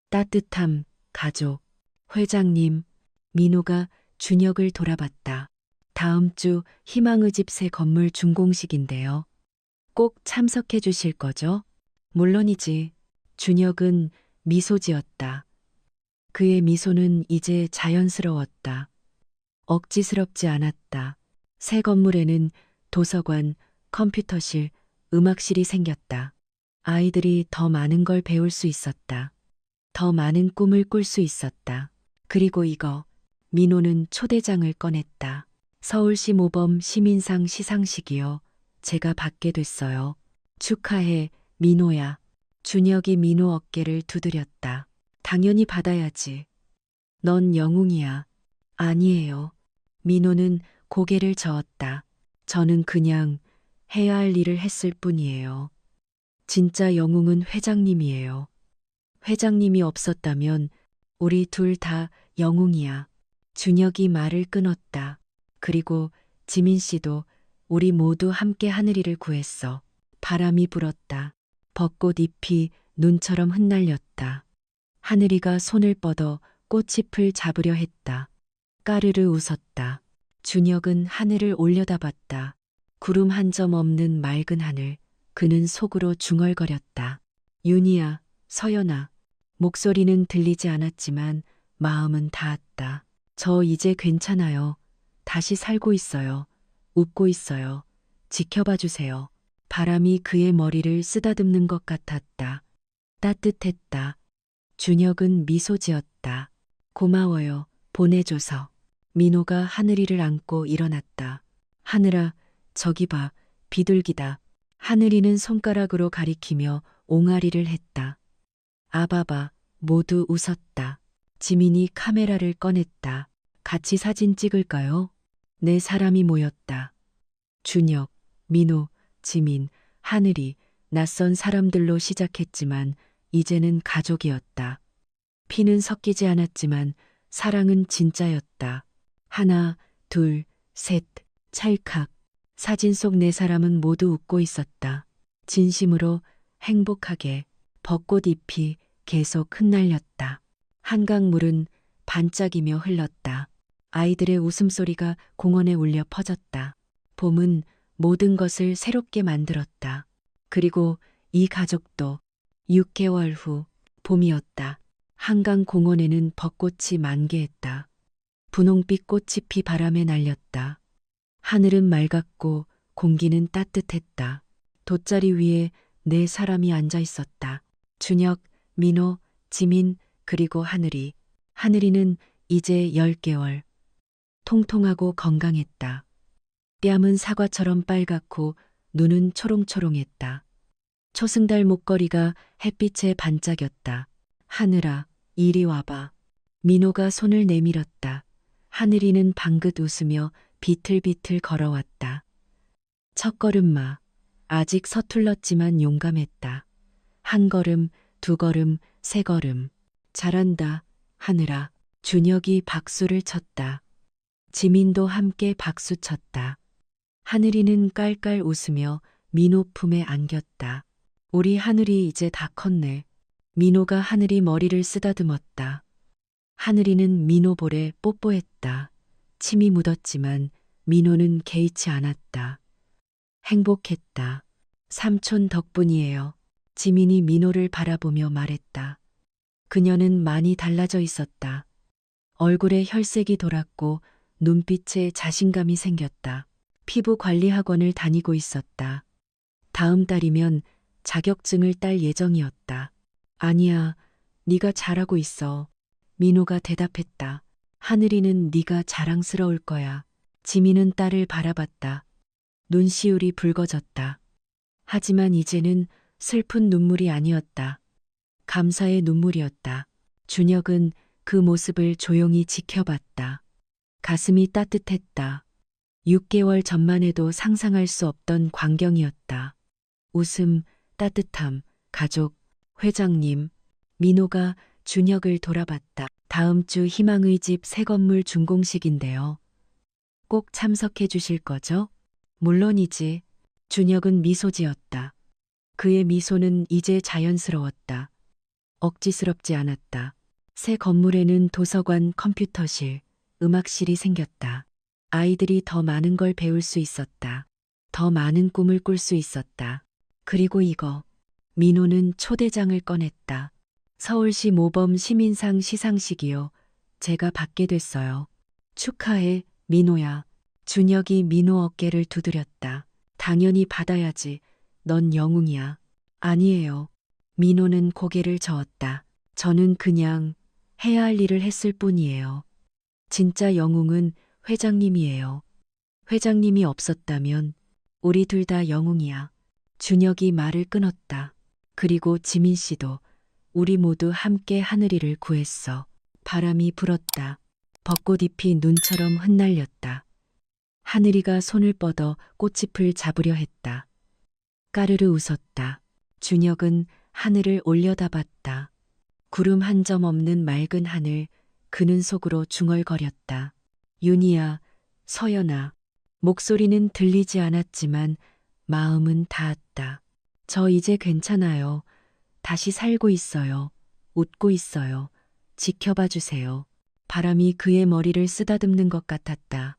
따뜻함, 가족, 회장님, 민호가 준혁을 돌아봤다. 다음 주 희망의 집 새 건물 준공식인데요. 꼭 참석해 주실 거죠? 물론이지. 준혁은 미소 지었다. 그의 미소는 이제 자연스러웠다. 억지스럽지 않았다. 새 건물에는 도서관, 컴퓨터실, 음악실이 생겼다. 아이들이 더 많은 걸 배울 수 있었다. 더 많은 꿈을 꿀 수 있었다. 그리고 이거, 민호는 초대장을 꺼냈다. 서울시 모범 시민상 시상식이요. 제가 받게 됐어요. 축하해, 민호야. 준혁이 민호 어깨를 두드렸다. 당연히 받아야지. 넌 영웅이야. 아니에요. 민호는 고개를 저었다. 저는 그냥 해야 할 일을 했을 뿐이에요. 진짜 영웅은 회장님이에요. 회장님이 없었다면 우리 둘 다 영웅이야. 준혁이 말을 끊었다. 그리고 지민 씨도 우리 모두 함께 하늘이를 구했어. 바람이 불었다. 벚꽃 잎이 눈처럼 흩날렸다. 하늘이가 손을 뻗어 꽃잎을 잡으려 했다. 까르르 웃었다. 준혁은 하늘을 올려다봤다. 구름 한 점 없는 맑은 하늘. 그는 속으로 중얼거렸다. 윤희야, 서연아. 목소리는 들리지 않았지만 마음은 닿았다. 저 이제 괜찮아요. 다시 살고 있어요. 웃고 있어요. 지켜봐 주세요. 바람이 그의 머리를 쓰다듬는 것 같았다. 따뜻했다. 준혁은 미소 지었다. 고마워요. 보내줘서. 민호가 하늘이를 안고 일어났다. 하늘아, 저기 봐. 비둘기다. 하늘이는 손가락으로 가리키며 옹알이를 했다. 아바바 모두 웃었다. 지민이 카메라를 꺼냈다. 같이 사진 찍을까요? 네 사람이 모였다. 준혁, 민호, 지민, 하늘이 낯선 사람들로 시작했지만 이제는 가족이었다. 피는 섞이지 않았지만 사랑은 진짜였다. 하나, 둘, 셋, 찰칵. 사진 속 네 사람은 모두 웃고 있었다. 진심으로 행복하게 벚꽃 잎이 계속 흩날렸다. 한강물은 반짝이며 흘렀다. 아이들의 웃음소리가 공원에 울려 퍼졌다. 봄은 모든 것을 새롭게 만들었다. 그리고 이 가족도 6개월 후 봄이었다. 한강 공원에는 벚꽃이 만개했다. 분홍빛 꽃이 피 바람에 날렸다. 하늘은 맑았고 공기는 따뜻했다. 돗자리 위에 네 사람이 앉아 있었다. 준혁, 민호, 지민, 그리고 하늘이. 하늘이는 이제 10개월. 통통하고 건강했다. 뺨은 사과처럼 빨갛고 눈은 초롱초롱했다. 초승달 목걸이가 햇빛에 반짝였다. 하늘아, 이리 와봐. 민호가 손을 내밀었다. 하늘이는 방긋 웃으며 비틀비틀 걸어왔다. 첫걸음마. 아직 서툴렀지만 용감했다. 한 걸음, 두 걸음, 세 걸음. 잘한다, 하늘아. 준혁이 박수를 쳤다. 지민도 함께 박수 쳤다. 하늘이는 깔깔 웃으며 민호 품에 안겼다. 우리 하늘이 이제 다 컸네. 민호가 하늘이 머리를 쓰다듬었다. 하늘이는 민호 볼에 뽀뽀했다. 침이 묻었지만 민호는 개의치 않았다. 행복했다. 삼촌 덕분이에요. 지민이 민호를 바라보며 말했다. 그녀는 많이 달라져 있었다. 얼굴에 혈색이 돌았고 눈빛에 자신감이 생겼다. 피부 관리 학원을 다니고 있었다. 다음 달이면 자격증을 딸 예정이었다. 아니야, 네가 잘하고 있어. 민호가 대답했다. 하늘이는 네가 자랑스러울 거야. 지민은 딸을 바라봤다. 눈시울이 붉어졌다. 하지만 이제는 슬픈 눈물이 아니었다. 감사의 눈물이었다. 준혁은 그 모습을 조용히 지켜봤다. 가슴이 따뜻했다. 6개월 전만 해도 상상할 수 없던 광경이었다. 웃음, 따뜻함, 가족, 회장님. 민호가 준혁을 돌아봤다. 다음 주 희망의 집 새 건물 준공식인데요. 꼭 참석해 주실 거죠? 물론이지. 준혁은 미소 지었다. 그의 미소는 이제 자연스러웠다. 억지스럽지 않았다. 새 건물에는 도서관, 컴퓨터실, 음악실이 생겼다. 아이들이 더 많은 걸 배울 수 있었다. 더 많은 꿈을 꿀 수 있었다. 그리고 이거. 민호는 초대장을 꺼냈다. 서울시 모범 시민상 시상식이요. 제가 받게 됐어요. 축하해, 민호야. 준혁이 민호 어깨를 두드렸다. 당연히 받아야지. 넌 영웅이야. 아니에요. 민호는 고개를 저었다. 저는 그냥 해야 할 일을 했을 뿐이에요. 진짜 영웅은 회장님이에요. 회장님이 없었다면 우리 둘 다 영웅이야. 준혁이 말을 끊었다. 그리고 지민 씨도 우리 모두 함께 하늘이를 구했어. 바람이 불었다. 벚꽃잎이 눈처럼 흩날렸다. 하늘이가 손을 뻗어 꽃잎을 잡으려 했다. 까르르 웃었다. 준혁은 하늘을 올려다봤다. 구름 한 점 없는 맑은 하늘, 그는 속으로 중얼거렸다. 윤희야, 서연아. 목소리는 들리지 않았지만 마음은 닿았다. 저 이제 괜찮아요. 다시 살고 있어요. 웃고 있어요. 지켜봐 주세요. 바람이 그의 머리를 쓰다듬는 것 같았다.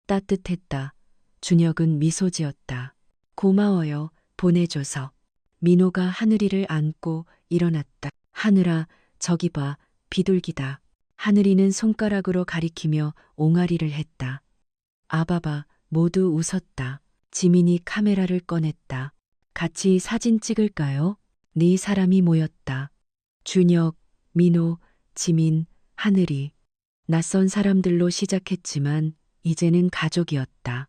따뜻했다. 준혁은 미소 지었다. 고마워요. 보내줘서. 민호가 하늘이를 안고 일어났다. 하늘아, 저기 봐. 비둘기다. 하늘이는 손가락으로 가리키며 옹알이를 했다. 아바바 모두 웃었다. 지민이 카메라를 꺼냈다. 같이 사진 찍을까요? 네 사람이 모였다. 준혁, 민호, 지민, 하늘이. 낯선 사람들로 시작했지만 이제는 가족이었다.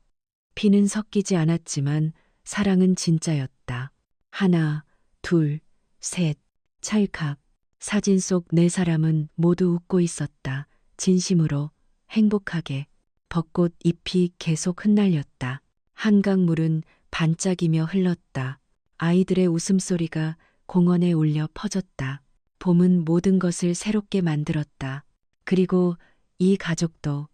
피는 섞이지 않았지만 사랑은 진짜였다. 하나, 둘, 셋, 찰칵. 사진 속 네 사람은 모두 웃고 있었다. 진심으로, 행복하게. 벚꽃 잎이 계속 흩날렸다. 한강물은 반짝이며 흘렀다. 아이들의 웃음소리가 공원에 울려 퍼졌다. 봄은 모든 것을 새롭게 만들었다. 그리고 이 가족도